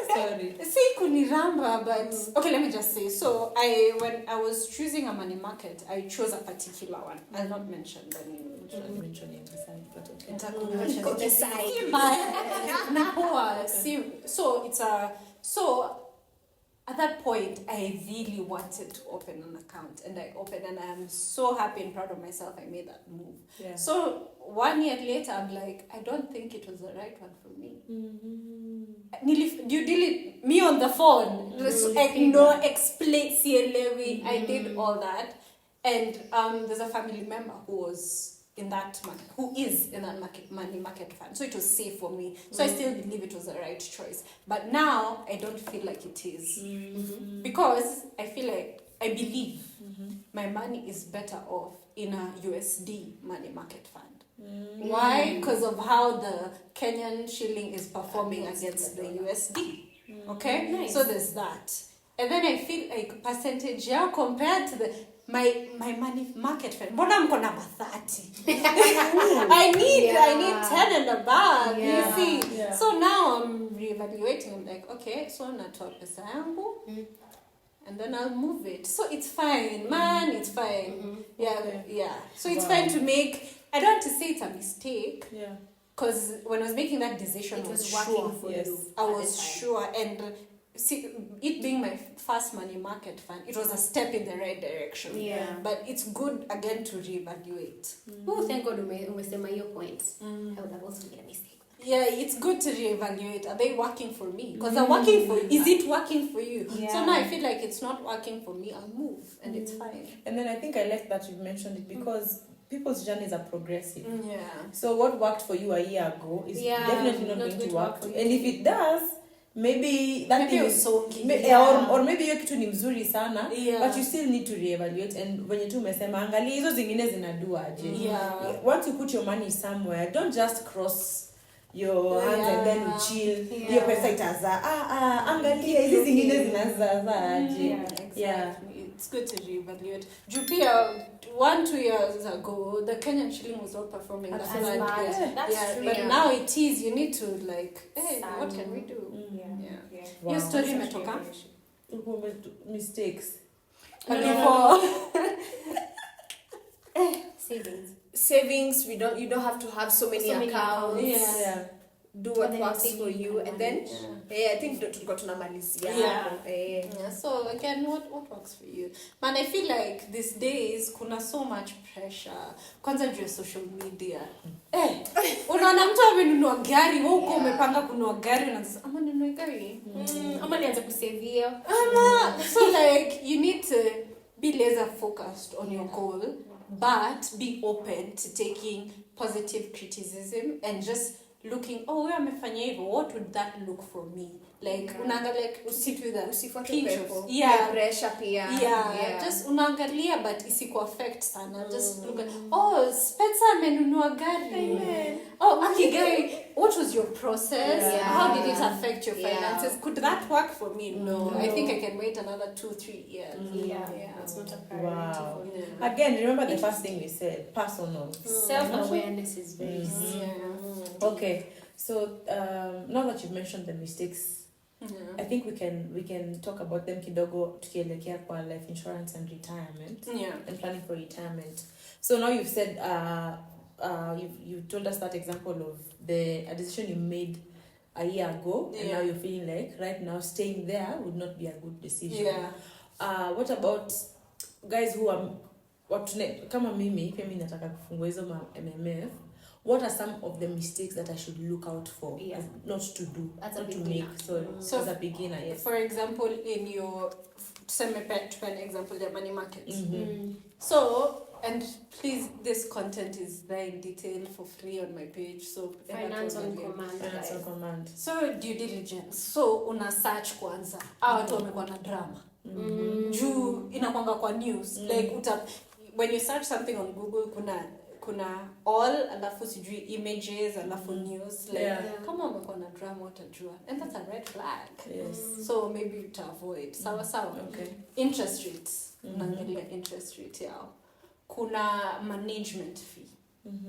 Sorry. See, kuniramba, but okay, let me just say. So when I was choosing a money market, I chose a particular one. I'll not mention the name. So at that point, I really wanted to open an account, and I opened, and I'm so happy and proud of myself. I made that move. Yeah. So 1 year later, I'm like, I don't think it was the right one for me. You delete me on the phone. Explain CLV. I did all that, and there's a family member who is in that money market fund, so it was safe for me. So I still believe it was the right choice, but now I don't feel like it is, because I believe my money is better off in a USD money market fund. Why? Because of how the Kenyan shilling is performing against the USD. Okay, Nice. so there's that, and then I feel like percentage compared to my money market fund. Mbona mko na 30? I need 10 and above. You see. Yeah. So now I'm reevaluating. I'm like, okay, so natoa pesa yangu, and then I'll move it. So it's fine, man. It's fine. Yeah. So it's fine to make. I don't want to say it's a mistake. Yeah. Because when I was making that decision, It was sure. working for you. I was sure, and see, it being my first money market fund, it was a step in the right direction. Yeah. But it's good again to reevaluate. Oh, thank God umesema hiyo point. I would have also made a mistake. Yeah, it's good to reevaluate. Are they working for me? Because they're working for you. Is it working for you? Yeah. So now I feel like it's not working for me. I'll move, and it's fine. And then I think I like that you've mentioned it because people's journeys are progressive. Yeah. So what worked for you a year ago is definitely not going to work. for you. And if it does, maybe that Maybe thing is usongi. or maybe hiyo kitu ni mzuri sana, Yeah. but you still need to reevaluate. And when you tu umesema angalia hizo zingine zinadua aje. Yeah. Once you put your money somewhere, don't just cross your hands and then you chill. Hiyo pesa itaza. Angalia hizi zingine zinazaza aje. Yeah, exactly. Yeah. It's good to reevaluate. Jupia, 1-2 years ago, the Kenyan shilling was not performing that As well. bad. Yeah. That's true. But Yeah. now it is. You need to like, hey, Sad. what can we do? Yeah. Wow. Your story imetoka? Mistakes. Before. Savings, you don't have to have so many accounts. Yeah. Do what And then works saving for you, and then I think tulikuwa tunamalizia hapo. Yeah. So again, what works for you? Man, I feel like these days kuna so much pressure. Kwanza juu ya social media. Unaona mtu amenunua gari, wewe uko umepanga kununua gari, unasema ama ninunue gari. Ama nianze kusavia. So like you need to be laser focused on your goal, but be open to taking positive criticism and just looking, oh, wewe amefanya hivyo, what would that look for me? Like unaangalia sit with a usifuate pepo. Yeah, pressure pia. Yeah, just unaangalia but isiku affect sana. Just look at, oh, Spencer amenunua gari. Oh, akigari, what was your process? Yeah. How did it affect your finances? Yeah. Could that work for me? No. I think I can wait another 2-3 years. Yeah, it's not a priority Wow. for me. Yeah. Again, remember the first thing we said, personal. Self-awareness is very Okay, so now that you've mentioned the mistakes, I think we can talk about them kidogo tukielekea kwa life insurance and retirement. And planning for retirement. So now you've said you told us that example of a decision you made a year ago, and now you're feeling like right now staying there would not be a good decision. What about guys who are kama mimi pia mimi nataka kufungua hizo MMF? What are some of the mistakes that I should look out for, not to do, as not a to beginner? make? So as a beginner, yes. For example, in your example, the money market. So, and please, this content is there in detail for free on my page. So Finance on command. Finance on command. So due diligence. So una search kwanza. Watu wamekuwa na drama. Juu inakwanga kwa news. Like when you search something on Google, kuna all alafu sijui images alafu news, like kama umekuwa na drama utajua, and that's a red flag. Yes. So maybe you to avoid sawa. Okay. Interest rates, unaangalia interest rate yao. Kuna management fee,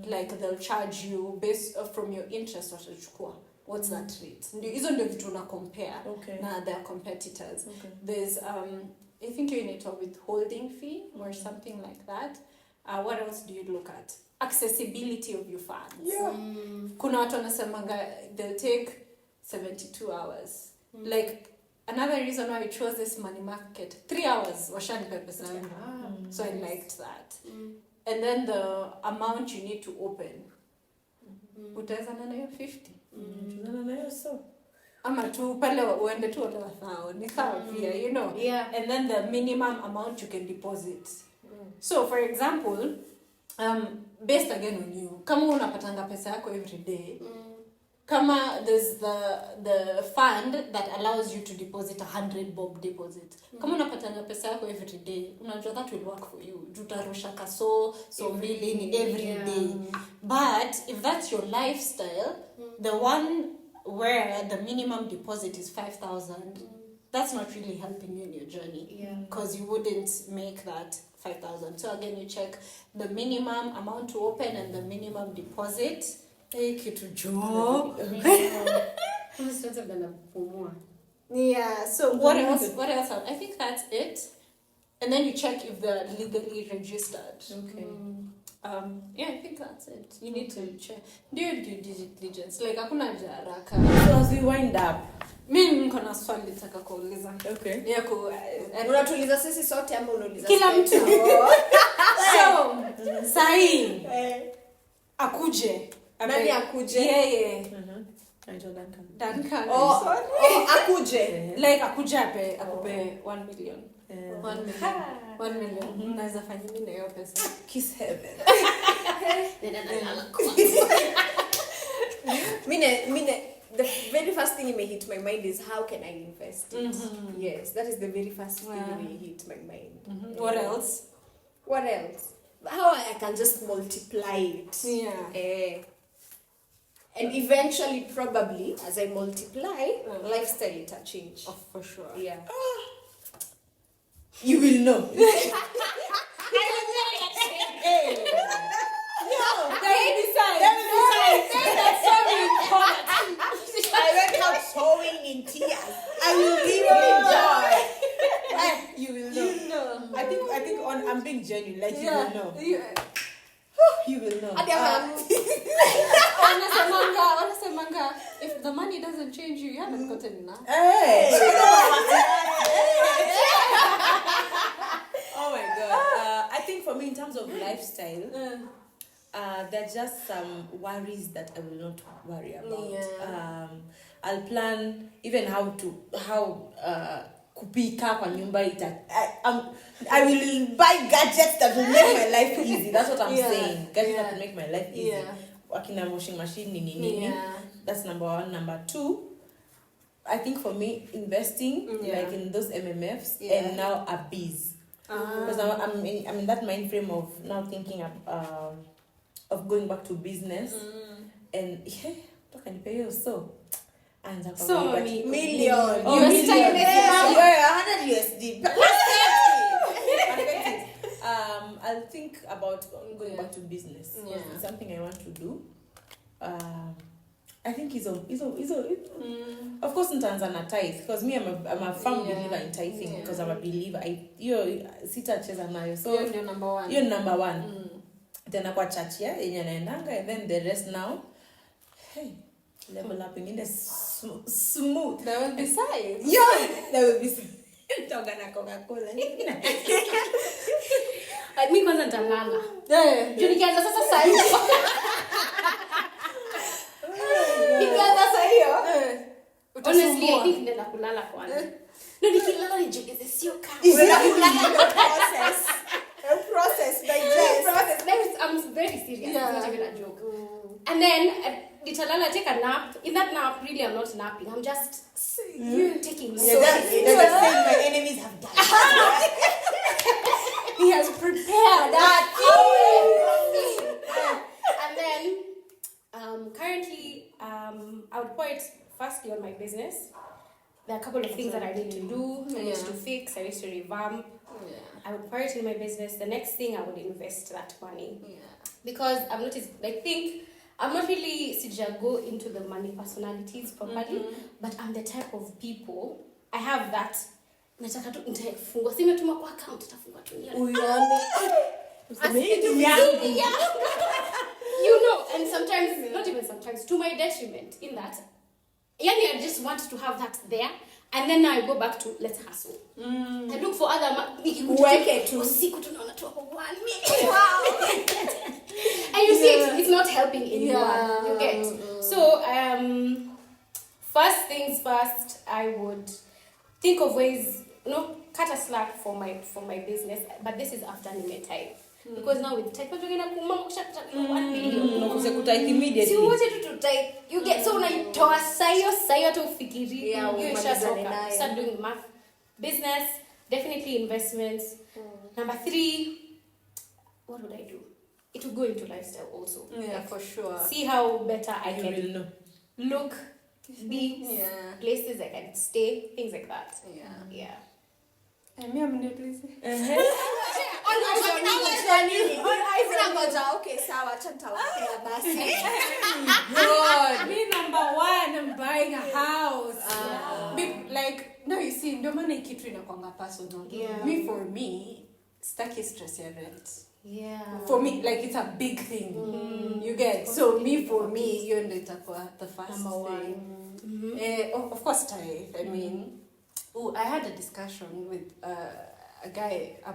like they'll charge you based from your interest watachukua. What's that rate? Hizo ndio vitu una compare na their competitors. There's I think you need a withholding fee or something like that. What else do you look at? Accessibility of your funds. Kuna watu wanasemanga they'll take 72 hours. Like another reason why I chose this money market, 3 hours washanipa pesa yangu. So I liked that. And then the amount you need to open. Utaweza na hiyo 50. Na hiyo so. Ama tu pale uende tu ole wathao. Ni sawa pia, you know. And then the minimum amount you can deposit. So for example, based again on you, kama unapatanga pesa yako every day, kama there's the fund that allows you to deposit 100 bob deposit. Kama unapatanga pesa yako every day, unajua that will work for you. Jutarusha kaso mbili ni every day. But if that's your lifestyle, the one where the minimum deposit is 5,000, that's not really helping you in your journey. Because you wouldn't make that 5,000. So again, you check the minimum amount to open and the minimum deposit. Kitu job. Yeah. So what else? I think that's it. And then you check if they're legally registered. Okay. I think that's it. You need to check. Do your due diligence. Like hakuna haraka. So as we wind up, mimi niko na swali nataka kuuliza. Okay. Unatuuliza sisi sote ama unauliza kila mtu? So, sahi. Akuje. Nani akuje? Yeye. Duncan. Akuje. Like akuje akupe 1 million. 1 million. Unaweza fanya nini na hiyo pesa? Kiss heaven. The very first thing that may hit my mind is how can I invest it? Yes, that is the very first thing that may hit my mind. What else? How I can just multiply it. And eventually, probably, as I multiply, lifestyle it will change. Oh, for sure. Yeah. You will know. I went out sowing in tears. I will give you joy. You will know. I think I'm being genuine. Like you will know. You will know. Wanasemanga, if the money doesn't change you haven't gotten enough. Hey. Oh my God. I think for me, in terms of lifestyle, there are just some worries that I will not worry about. I'll plan even how kupika kwa nyumba. I will buy gadgets that will make my life easy. That's what I'm saying. Gadgets that will make my life easy. akina washing machine nini. Yeah. That's number 1. Number 2, I think for me, investing like in those MMFs and now a biz. Because I'm in that mind frame of now thinking of going back to business and so and So million. $100 USD. I'll think about going back to business. It's something I want to do. I think is of course nitaanza na tithe because me I'm a firm believer in tithing because I'm a believer. Sitacheza nayo. So you're number 1. You're number 1. Then kwa church yenye naendanga and then the rest now level up in the smooth. There will be sides. There will be toga na Coca-Cola. Mi kwanza nitalala. Juu nikianza sasa saa hiyo. Nikianza saa hiyo. Honestly, I think nenda kulala kwanza. No, nikilala nijiongeze sio kama. Unaenda kulala process digest. I'm very serious. It's not even a joke. And then nitalala, take a nap. In that nap, really, I'm not napping. I'm just taking That's saying my enemies have died. He has prepared that. And then, currently, I would pour it firstly on my business. There are a couple of things that I need to do. I need to fix. I need to revamp. I would pour it in my business. The next thing, I would invest that money. Because I'm not really go into the money personalities properly, but I'm the type of people, I have that. Nataka tu nitafungua simu tuma kwa account tutafungua tu Uione. You know, and sometimes, not even sometimes, to my detriment in that. I just want to have that there, and then now I go back to let's hustle. I look for other usiku tunaona tu hapo 1 million. Wow. And you see it's not helping anyone. You get. So first things first, I would think of ways, cut a slack for my business, but this is after time. Because now with type you're gonna kumama kushata 1 million. Unakuta immediately. Si wote tu type. You get so unaitoa sayo tu ufikiri. You start doing math. Business, definitely investments. Number 3, what would I do? It will go into lifestyle also. Yeah, for sure. See how better I You can will know. look, be, places I can stay, things like that. Yeah. Me please. Okay, sawa, acha nitawapea basi. God, me number 1, I'm buying a house. No, you see, ndio maana kitu inakwanga personal. Me, for me, staki stress ya rent. For me, it's a big thing. You get. So me, for me, you're the first number 1. Of course, tithe. I mean, I had a discussion with a guy, a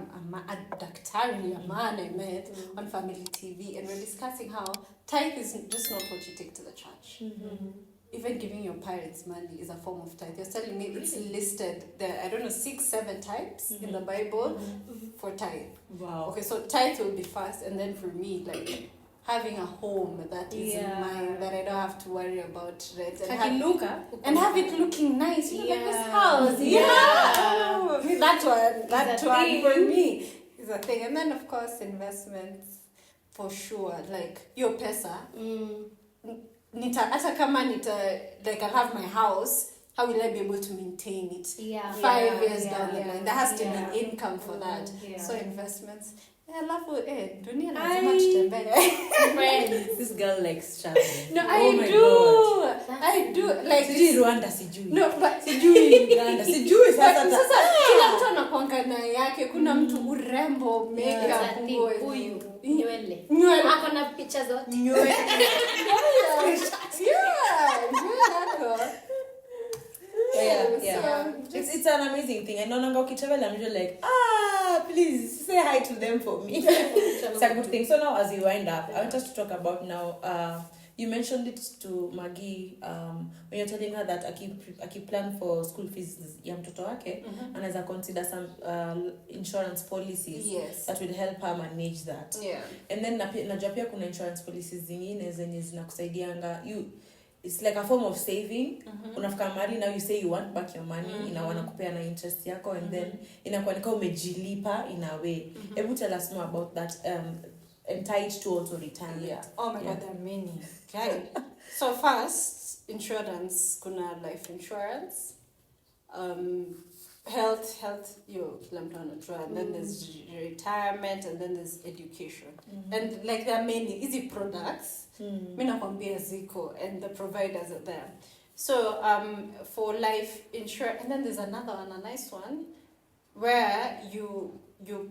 daktari, a man I met on Family TV, and we're discussing how tithe is just not what you take to the church. Even giving your parents money is a form of tithe. You're telling me it's listed there, 6-7 types in the Bible for tithe. Wow. Okay, so tithe will be first, and then for me, having a home that is in mine, that I don't have to worry about rent, and have it looking nice. Like this house. That one for me is a thing. And then of course investments, for sure. Your pesa. Hata kama I'll have my house, how will I be able to maintain it 5 years down the line? There has to be income for that. So investments. I love dunia lazima tutembee. This girl likes traveling. No, I do. Sijui Rwanda sijui. No, but sijui Uganda sijui sasa. Kila mtu anakuanga na yake. Kuna mtu urembo, makeup, huyu nywele. Ako na picha zote. Nywele. It's an amazing thing. And no ukitravel, I'm just like, please say hi to them for me. It's a good thing. So now as we wind up, I want us to talk about now you mentioned it to Maggie when you're telling her that aki plan for school fees ya mtoto wake, anaweza consider some insurance policies that will help her manage that. And then najua pia kuna insurance policies zingine zenye zinakusaidianga it's like a form of saving. Unafika mahali now you say you want back your money, wanakupea na interest yako, and then inakuwa nika umejilipa in a way. Ebu tell us more about that and tie it to also retirement. Oh my God, there are many. Okay. So first, insurance, kuna life insurance, health, and then there's retirement, and then there's education. And like there are many easy products. Mina kwambia ziko, and the providers are there. So for life insurance, and then there's another one, a nice one, where you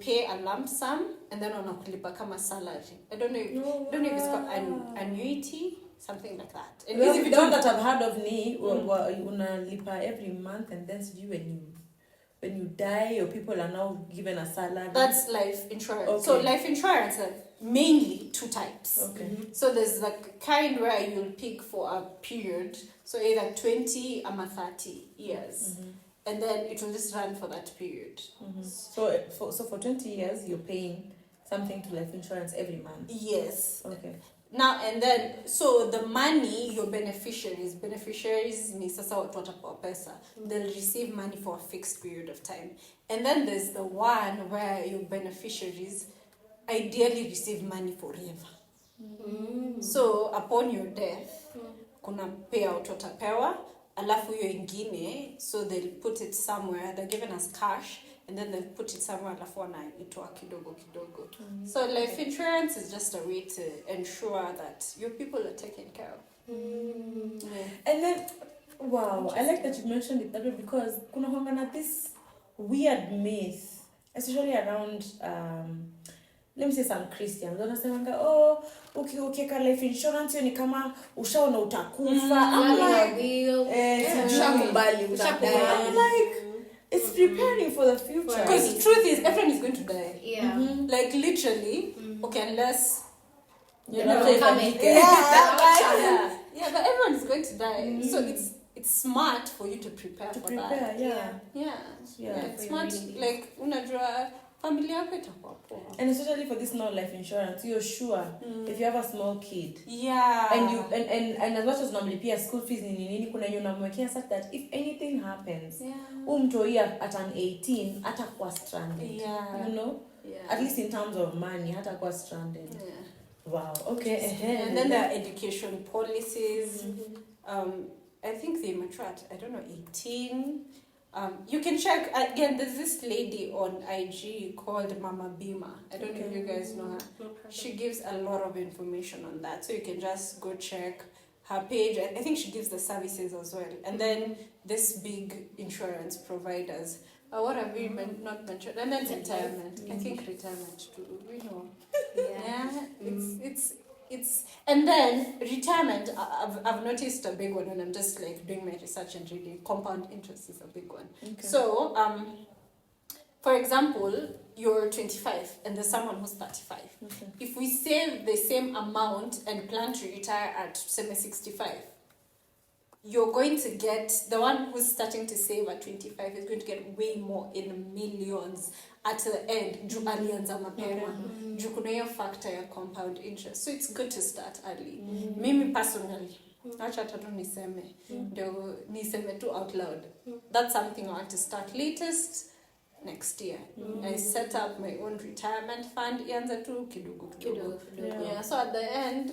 pay a lump sum and then unakulipa kama salary. I don't know if it's called annuity, something like that. And well, the one that I've heard of ni unalipa every month, and then when you die, your people are now given a salary. That's life insurance. Okay. So life insurance are mainly two types. Okay. So there's the kind where you'll pick for a period, so either 20 or 30 years. And then it will just run for that period. So for 20 years, you're paying something to life insurance every month? Yes. Okay. Now, and then, so the money, your beneficiaries ni sasa watu watapewa pesa. They'll receive money for a fixed period of time. And then there's the one where your beneficiaries ideally receive money forever. So upon your death, kuna payout watapewa, alafu hiyo ingine, so they'll put it somewhere, they're given us cash, and then they'll put it somewhere, alafu wanaitoa kidogo. So life insurance is just a way to ensure that your people are taken care of. And then, wow, I like that you mentioned it that way, because kuna hongana this weird myth, especially around let me say some Christians, wanasemanga ukiweka life insurance hiyo ni kama ushaona utakufa. I'm like it's preparing for the future. Because the truth is, everyone is going to die. Yeah. Like literally, okay, unless You're not coming. but everyone is going to die. So it's smart for you to prepare for that. It's smart, like unajua familia yako itakuwa poa. And especially for this now life insurance, you're sure if you have a small kid. Yeah. And you and as much as unamlipia school fees nini kuna yenye unamwekea such that if anything happens, mtoi at an 18 atakuwa stranded. You know? At least in terms of money, atakuwa stranded. Wow. Okay. And then there are education policies. I think they mature at, I don't know, 18. You can check, again, there's this lady on IG called Mama Bima. I don't know if you guys know her. She gives a lot of information on that. So you can just go check her page. I think she gives the services as well. And then this big insurance providers. What have we not mentioned? And then retirement. I think retirement too. We know. It's and then retirement. I've noticed a big one when I'm just like doing my research and reading. Compound interest is a big one. Okay. So for example, you're 25 and there's someone who's 35. Okay. If we save the same amount and plan to retire at 65, you're going to get, the one who's starting to save at 25 is going to get way more in millions at the end. Juu alianza mapema. Juu kuna hiyo factor ya compound interest. So it's good to start early. Mimi personally, acha tatu niseme. Ndio niseme tu out loud. That's something I want to start latest next year. I set up my own retirement fund. Ianza tu kidogo. Yeah. So at the end,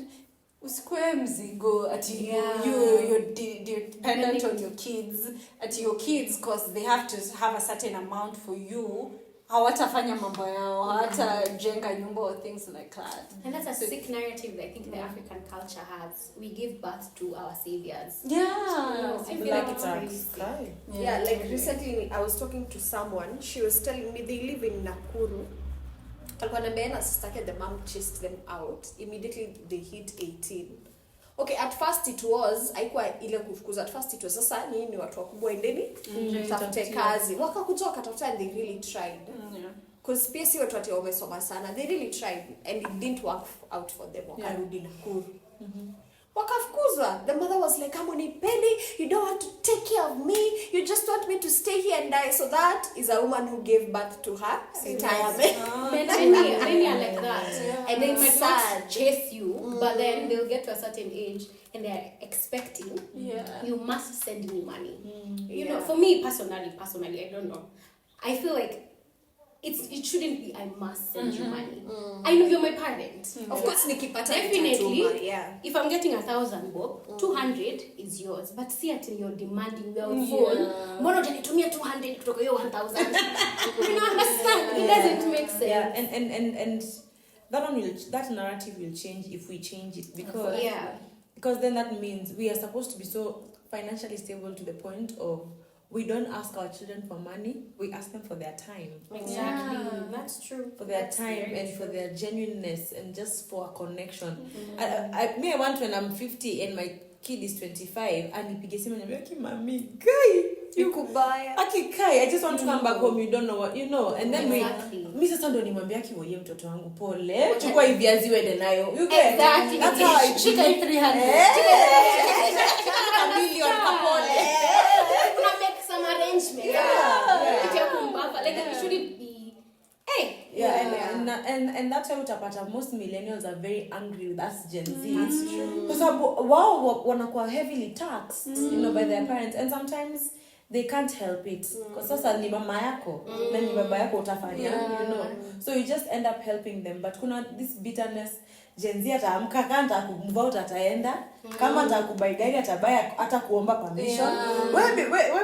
usikwe mzigo ati you're dependent on your kids, at your kids, because they have to have a certain amount for you. Hawatafanya mambo yao, hawatajenga nyumba or things like that. And that's a sick narrative that I think the African culture has. We give birth to our saviors. Yeah. I feel like it's crazy. Yeah, like recently I was talking to someone. She was telling me they live in Nakuru. The mom chased them out. Immediately they hit 18. Okay, at first it was haikuwa ile kufukuza. At first it was sasa ni watu wakubwa endeni tafute kazi. Wakakuja wakatafuta and they really tried. Because pia si watu wamesoma sana. They really tried and it didn't work out for them. Wakarudi Nakuru. wakafukuzwa. The mother was like, "Hamunipendi, you don't want to take care of me, you just want me to stay here and die." So that is a woman who gave birth to her retirement. Many are like that. And They it's might sad. not chase you, but then they'll get to a certain age and they're expecting you must send me money. You know, for me personally, I don't know. I feel like it shouldn't be I must send you money. I know you're my parent. Of course, nikipata Definitely, if I'm getting 1,000 bob, 200 is yours. But see until you're demanding your phone. Mbona hujanitumia 200 kutoka hiyo 1,000? You know, understand? It doesn't make sense. Yeah, and that narrative will change if we change it, because then that means we are supposed to be so financially stable to the point of we don't ask our children for money, we ask them for their time. Exactly. That's true. For their time and for their genuineness and just for a connection. I want when I'm 50 and my kid is 25 and nipige simu and I'm mommy, guy, Nikubaya. Kai, I just want to come back home, you don't know what, you know. And then mi sasa ndo nimwambia kiwoye mtoto wangu pole, chukua hivi aziwe nayo. You get? Exactly. That's how I Shika 300. A million kapole. Kuna make some arrangement. Like it shouldn't be. Hey. And that's why utapata most millennials are very angry with us Gen Z. That's true. Kwa sababu wao wanakuwa heavily taxed, you know, by their parents, and sometimes they can't help it. Kwa sasa ni mama yako na ni baba yako utafanya, you know. So you just end up helping them, but kuna this bitterness. Gen Z ataamka kanta kumove out ataenda, kama atakubai gari atabaya hata kuomba permission. When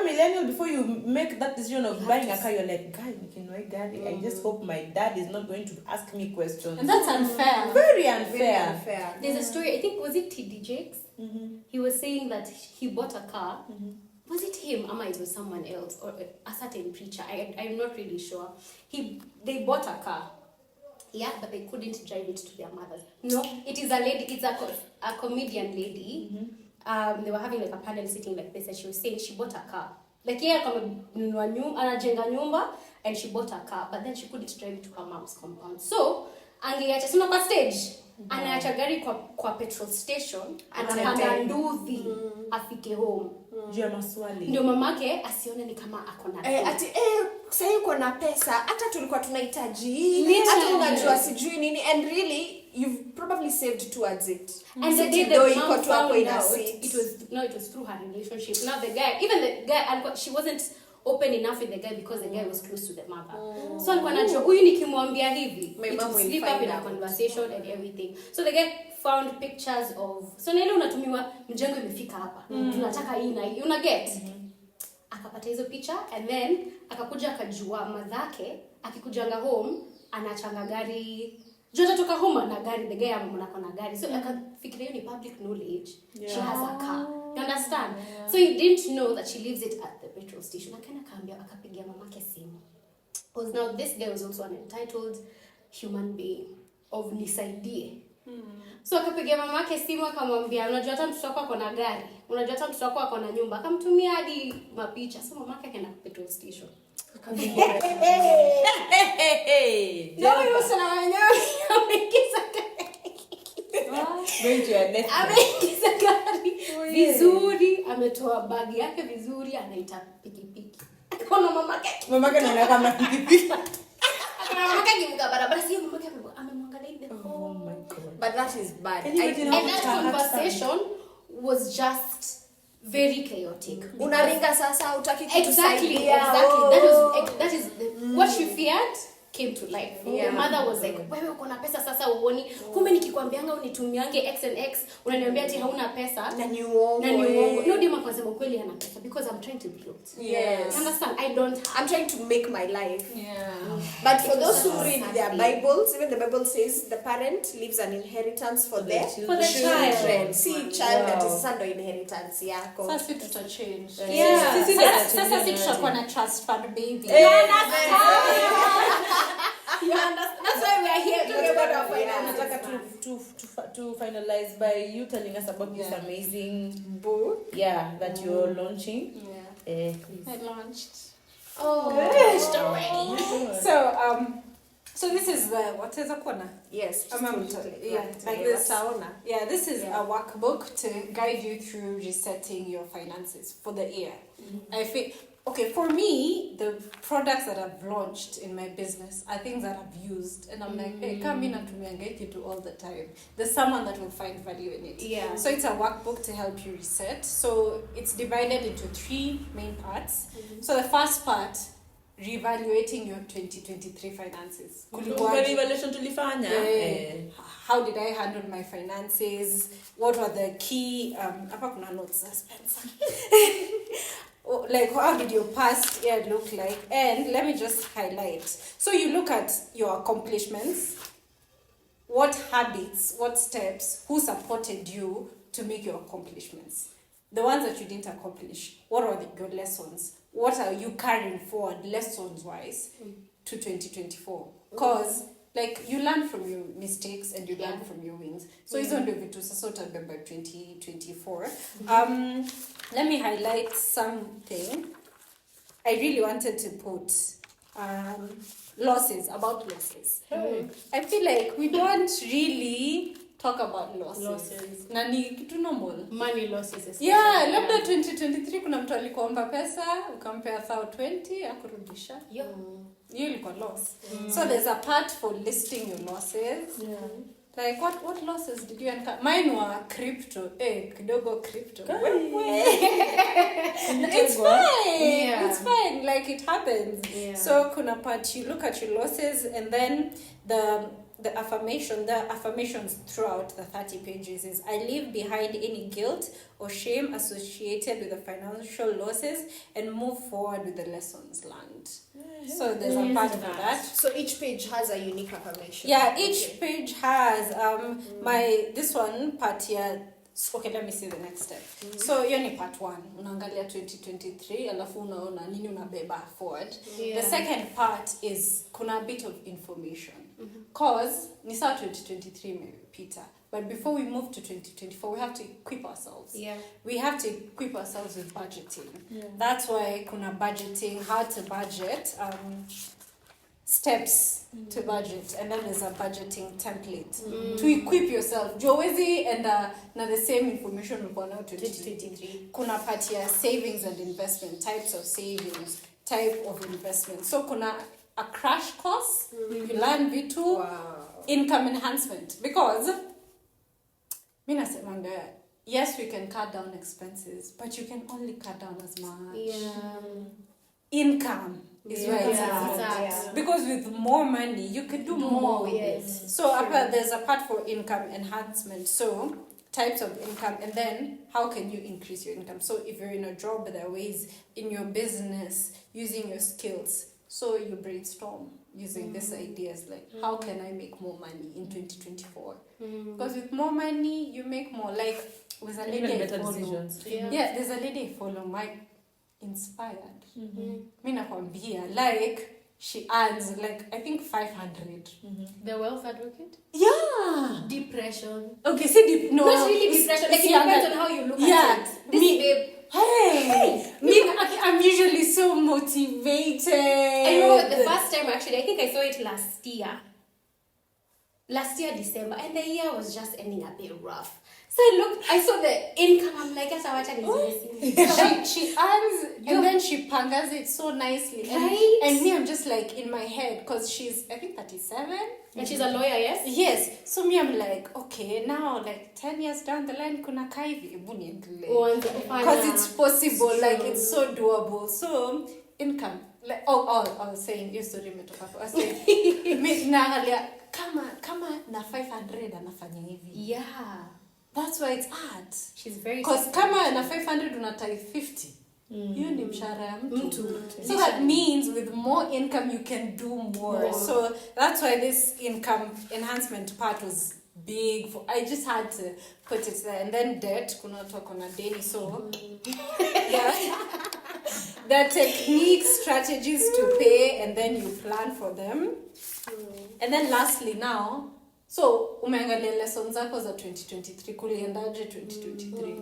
millennial, before you make that decision of buying a car, you're like, guy, you can buy gari. I just hope my dad is not going to ask me questions. And that's unfair. Very unfair. There's a story, I think, was it TD Jakes? He was saying that he bought a car. Was it him? Ama it was someone else or a certain preacher. I'm not really sure. They bought a car. Yeah, but they couldn't drive it to their mothers. No, it is a lady. It's a comedian lady. They were having like a panel sitting like this, and she was saying she bought a car. Like anajenga nyumba, and she bought a car, but then she couldn't drive it to her mom's compound. So angeacha sina kwa stage, anaacha gari kwa petrol station, anapanda nduthi afike home. Jua maswali. Ndio mamake asione ni kama akona sasa uko na pesa, hata tulikuwa tunahitaji, hata unajua sijui nini, and really you've probably saved towards it. And the day the mom found out, it was through her relationship. Now the guy, she wasn't open enough with the guy because the guy was close to the mother. So alikuwa anajua huyu nikimwambia hivi, it would slip up in a conversation and everything. So the guy found pictures of, so na ile unatumiwa mjengo imefika hapa, tunataka hii na hii, una get? Akapata hizo picha, and then akakuja akajua madhake akikujanga home anachanga gari, Jojo toka home na gari, the guy amemona na gari, so akafikiria ni public knowledge. She has a car, you understand? So he didn't know that she leaves it at the petrol station. Akapigia mamake simu, because now this guy was also an entitled human being of nisaidie. So akapigia mamake simu akamwambia, unajua hata mtoto wako ako na gari, unajua hata mtoto wako ako na nyumba, akamtumia hadi mapicha. So mamake akaenda petrol station. No, you sana wenyewe Ameingiza Going to your death. Ameingiza gari vizuri, ametoa bagi yake vizuri, anaita pikipiki. Akaona mamake anaona kama pikipiki. Akaona mamake kimka barabara, sio mamake amemwangalia hivi. Oh my God. But that is bad. And that conversation was just very chaotic. Unaringa sasa utaki Exactly. That is what she feared came to life. The mother was like, wewe uko na pesa sasa uoni, kumbe nikikwambianga unitumiange X and X unaniambia ati hauna pesa na ni uongo. No, dima kwa sababu kweli ana pesa, because I'm trying to build. Yes. You understand? I'm trying to make my life. Yeah. But for those who read their Bibles, even the Bible says the parent leaves an inheritance for the children. See, child that is sando inheritance yako. Sasa tuta change. Yeah. Sasa tutakuwa na trust fund baby. You understand? That's why we are here to talk about finance. To finalize by you telling us about this amazing book. Yeah, that you're launching. I launched. Oh, good already. So So this is the wataweza kuona? Yes. Yeah, like this. Yeah, this is a workbook to guide you through resetting your finances for the year. I feel okay, for me, the products that I've launched in my business are things that I've used, and I'm like, hey, come in and get it all the time. There's someone that will find value in it. Yeah. So it's a workbook to help you reset. So it's divided into 3 main parts. So the first part, reevaluating your 2023 finances. Evaluation tulifanya. How did I handle my finances? What were the key hapa kuna notes Spencer. Like, how did your past year look like? And let me just highlight. So you look at your accomplishments, what habits, what steps, who supported you to make your accomplishments. The ones that you didn't accomplish, what are your lessons? What are you carrying forward lessons-wise to 2024? Because like you learn from your mistakes and you learn from your wins. So hizo ndio vitu sasa utabeba 2024. Let me highlight something. I really wanted to put losses. I feel like we don't really talk about losses. Na ni kitu normal. Money losses especially. Yeah, labda 2023 kuna mtu alikuomba pesa, ukampea 20 akurudisha. Hiyo ilikuwa loss. So there's a part for listing your losses. Like what losses did you encounter? Mine were crypto. Kidogo crypto. It's fine. Yeah. It's fine. Like it happens. Yeah. So kuna part you look at your losses, and then the affirmations throughout the 30 pages is, I leave behind any guilt or shame associated with the financial losses and move forward with the lessons learned. So there's a part for that. So each page has a unique affirmation. Yeah, each page has this one part here. Okay, let me see the next step. So hiyo ni part 1. Unaangalia 2023 alafu unaona nini unabeba forward. The second part is kuna a bit of information. Cause ni sawa 2023 imepita. But before we move to 2024, we have to equip ourselves. Yeah. We have to equip ourselves with budgeting. That's why kuna budgeting, how to budget, steps to budget, and then there's a budgeting template to equip yourself. Jowezi and na the same information uko nayo 2023. Kuna part ya savings and investment, types of savings, type of investment. So kuna a crash course, you learn vitu, income enhancement, because mina semanga, yes, we can cut down expenses, but you can only cut down as much. Income is where it's at. Because with more money, you can do more. Yes. So there's a part for income enhancement. So types of income, and then how can you increase your income? So if you're in a job, there are ways in your business using your skills. So you brainstorm using these ideas, like how can I make more money in 2024? Because with more money, you make more. Like with a lady I follow. Decisions. Yeah, there's a lady I follow, my inspired. Mi nakwambia, like she earns like I think 500. The wealth advocate? Yeah. Depression. Okay, see no. Not really depression. Like it depends on how you look at it. This babe. Hey! I'm usually so motivated. I know the first time actually, I think I saw it last year. Last year, December, and the year was just ending a bit rough. So I saw the income, I'm like, she earns, and then she pangas it so nicely. Right? And me, I'm just like in my head, because she's, I think, 37. And she's a lawyer, yes? Yes. So me, I'm like, okay, now, like, 10 years down the line, kuna kaivi, because it's possible, like, it's so doable. So, income. Like, I was saying, your story I was saying, kama na 500 anafanya hivi. Yeah. That's why it's art. She's very. Because kama na 500 unatai 50. Hiyo ni mshahara ya mtu. So that means with more income you can do more. So that's why this income enhancement part was big. I just had to put it there. And then debt, kuna talk on a daily. So yeah. The techniques, strategies to pay, and then you plan for them. And then lastly now, so umeangalia lessons zako za 2023, kuliendaje 2023.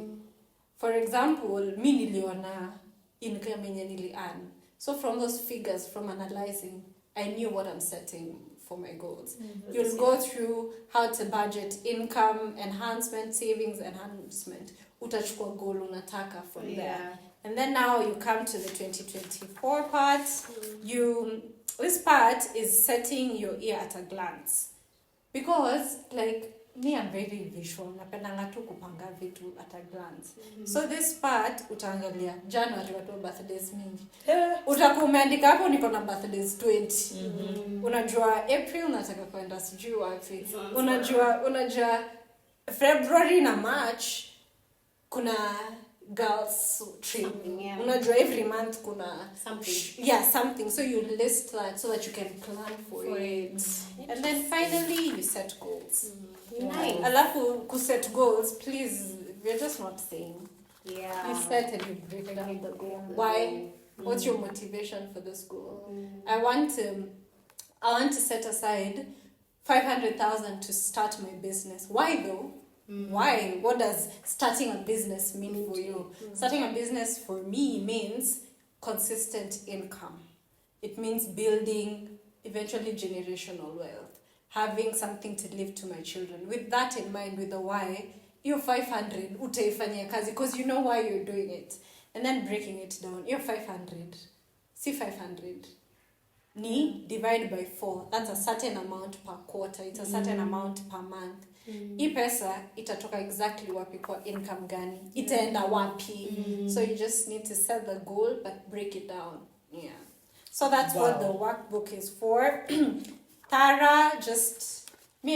For example, mi niliona income yenye nili earn. So from those figures, from analyzing, I knew what I'm setting for my goals. You'll go through how to budget, income enhancement, savings enhancement. Utachukua goal unataka from there. And then now you come to the 2024 part. This part is setting your year at a glance. Because like me, I'm very visual. Napendanga tu kupanga vitu at a glance. So this part utaangalia January watu birthdays mingi. Utakuwa umeandika hapo niko na birthdays 20. Unajua April nataka kwenda sijui wapi. Unajua February na March kuna girls trip. Unajua every month kuna something. So you list that so that you can plan for it. And then finally you set goals. Nice. Alafu set goals, please, we're just not saying. You set and you break down the goal. Why? What's your motivation for this goal? I want to set aside 500,000 to start my business. Why though? Why? What does starting a business mean for you? Starting a business for me means consistent income. It means building eventually generational wealth. Having something to leave to my children. With that in mind, with the why, you're 500, utaifanyia kazi, because you know why you're doing it. And then breaking it down, you're 500. See 500. Ni divide by 4. That's a certain amount per quarter. It's a certain amount per month. Hii pesa itatoka exactly wapi kwa income gani. Itaenda wapi. So you just need to set the goal but break it down. Yeah. So that's what the workbook is for. Tara, I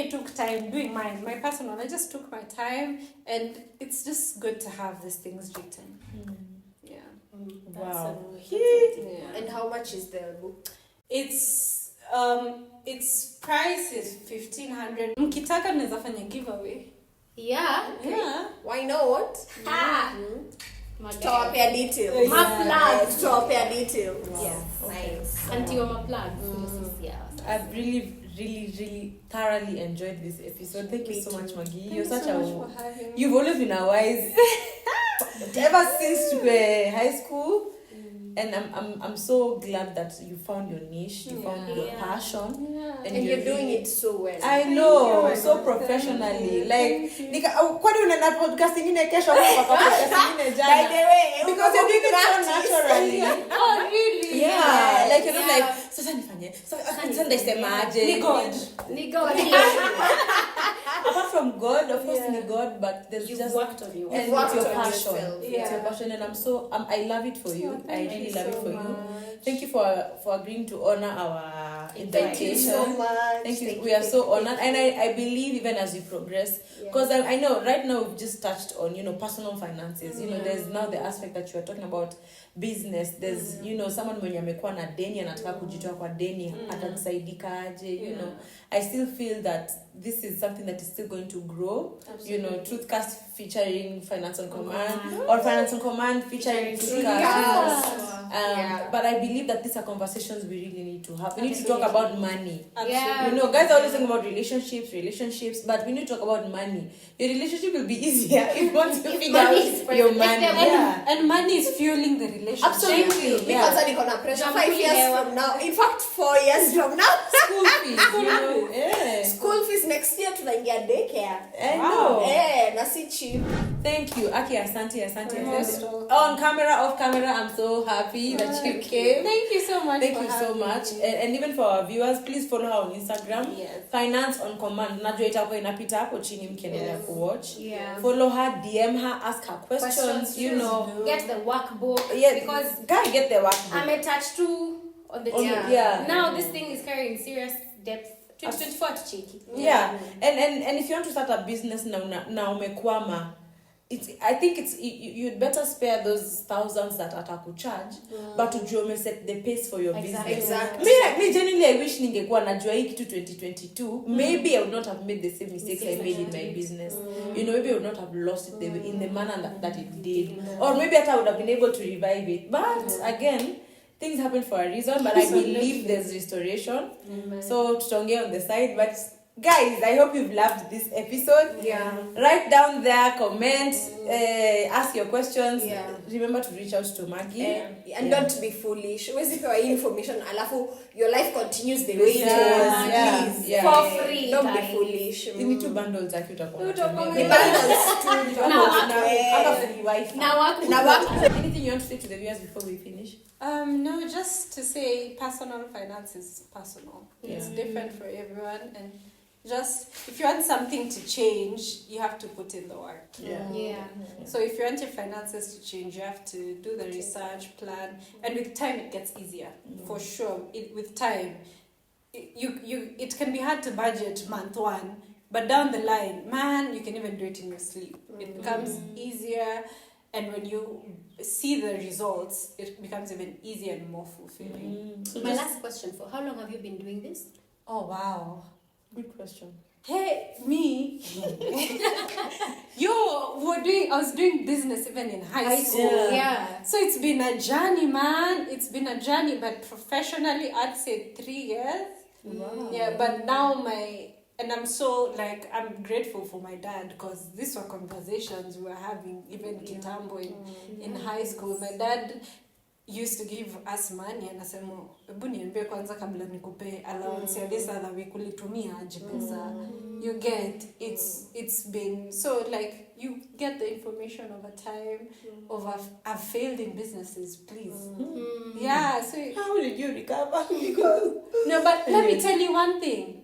took time doing mine. My personal, I just took my time, and it's just good to have these things written. Yeah. Wow. Yeah. And how much is the book? Its price is 1,500. Mkitaka naweza fanya giveaway. Yeah. Yeah. Why not? Top your details. Top your details. Yeah. Nice. Until you're plug. Yeah. I've really thoroughly enjoyed this episode. Thank you so much, Maggie. You're such so much for having me. You've always been a wise ever since high school. And I'm so glad that you found your niche, you found your passion. Yeah. And you're doing it so well. I know, so professionally. Like, kwani unaenda podcast ingine kesho kwa podcast ingine jana? By the way, because you're doing it so naturally. Oh, really? Yeah, like you're not like, sasa nifanye. Sasa ndisemaje? Ni God. Apart from God, of course, ni God, but there's You've just worked on your and worked it's your on passion. yourself. It's your passion, and I love it for you. I really love it for you. Thank you for agreeing to honor our invitation. Thank you so much. Thank you. We are so honored, and I believe even as we progress, because I know right now we've just touched on personal finances. There's now the aspect that you are talking about business. There's someone mwenye amekuwa na deni anataka kujitoa kwa deni atasaidika aje. I still feel that this is something that is still going to grow. Absolutely. Truthcast featuring Finance on Command or Finance on Command featuring Truthcast. But I believe that these are conversations we really need to have. We need to talk about money. Yeah. Guys are always talking about relationships, but we need to talk about money. Your relationship will be easier if once you figure out your money. And money is fueling the relationship. Absolutely. Because I'm gonna pressure 5 years from now. In fact, 4 years from now. School fees, Yeah. School fees next year tunaingia daycare. I know. Na si cheap. Thank you. Aki, asante. Maestro. On camera, off camera, I'm so happy that you came. Thank you so much. Thank you so much. And even for our viewers, please follow her on Instagram. Yes. Finance on Command. Najua itakuwa inapita hapo chini mkiendelea kuwatch. Yeah. Follow her, DM her, ask her questions. Get the workbook. Yeah, Because gotta get the workbook. I'm attached to on the On team. the- yeah. Now this thing is carrying serious depth. 2024 to cheeky. Yeah. And if you want to start a business na umekwama, I think you'd better spare those thousands that atakucharge, but ujue set the pace for your business. Exactly. Me genuinely I wish ningekuwa najua hii kitu 2022, maybe I would not have made the same mistakes I made in my business. Maybe I would not have lost it in the manner that it did. Or maybe I would have been able to revive it. But again, things happen for a reason, but I believe there's restoration. So tutaongea on the side, but guys, I hope you've loved this episode. Yeah. Write down there, comment, ask your questions. Yeah. Remember to reach out to Maggie. And don't be foolish. Always pewa information alafu your life continues the way it was. Please. Yeah. For free. Don't guys. be foolish. Ni two bundles zake utakuwa Ni unatumia. bundles tu. Anything you want to say to the viewers before we finish? No, just to say personal finance is personal. It's Yeah. different for everyone, and just if you want something to change, you have to put in the work. Yeah. So if you want your finances to change, you have to do the research, plan, and with time it gets easier for sure. With time, it can be hard to budget month one, but down the line, man, you can even do it in your sleep. It becomes easier, and when you see the results, it becomes even easier and more fulfilling. So My last question, for how long have you been doing this? Oh wow. good question. Hey, me. I was doing business even in high school. Yeah. So it's been a journey, man. It's been a journey, but professionally, I'd say 3 years. Wow. Yeah, but now I'm so, I'm grateful for my dad, because these were conversations we were having, even kitambo in high school. My dad used to give us money, anasema hebu niambie kwanza kabla nikupe allowance ya this other week ulitumia aje pesa. You get, it's been so, you get the information over time of I've failed in businesses, please. Yeah, so How did you recover? Because no, but let me tell you one thing.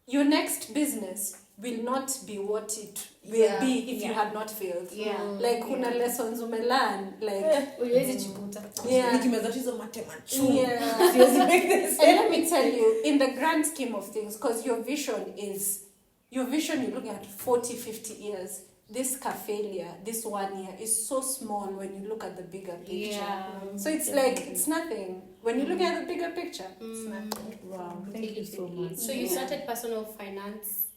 Your next business will not be what it will be if you had not failed. Yeah. Kuna lessons umelearn, Uliwezi jikuta. yeah. nikimeza hizo matemachu. Yeah. Siwezi make this. And let me tell you, in the grand scheme of things, because your vision you're looking at 40, 50 years. This failure, this 1 year is so small when you look at the bigger picture. Yeah. So it's it's nothing. When you look at the bigger picture, it's nothing. Wow, thank you so much. So you started personal finance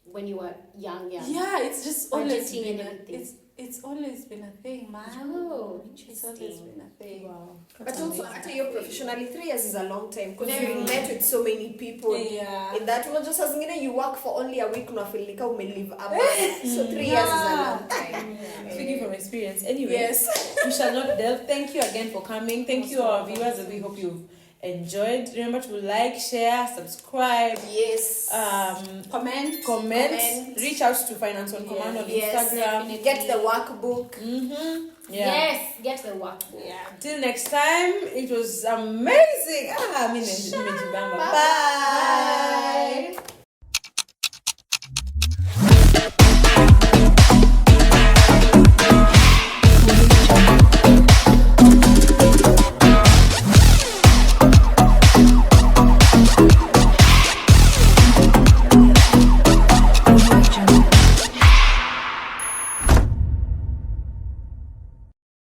when you were young. Yeah, it's just always Budgeting been and everything. it's always been a thing, man. Oh, It's always been a thing. Wow. But also, after you're professionally, 3 years is a long time because you've met with so many people. Yeah. In that one, just as you work for only a week, no feel like you may live a month. So 3 years is a long time. Speaking from experience. Anyway, Yes. we shall not delve. Thank you again for coming. Thank you, our viewers, and we hope you've enjoyed. Remember to like, share, subscribe. Yes. Comment. Reach out to Finance on Command on Instagram. Yes. Get the workbook. Yeah. Yes, get the work. Yeah. Till next time, it was amazing. Bye.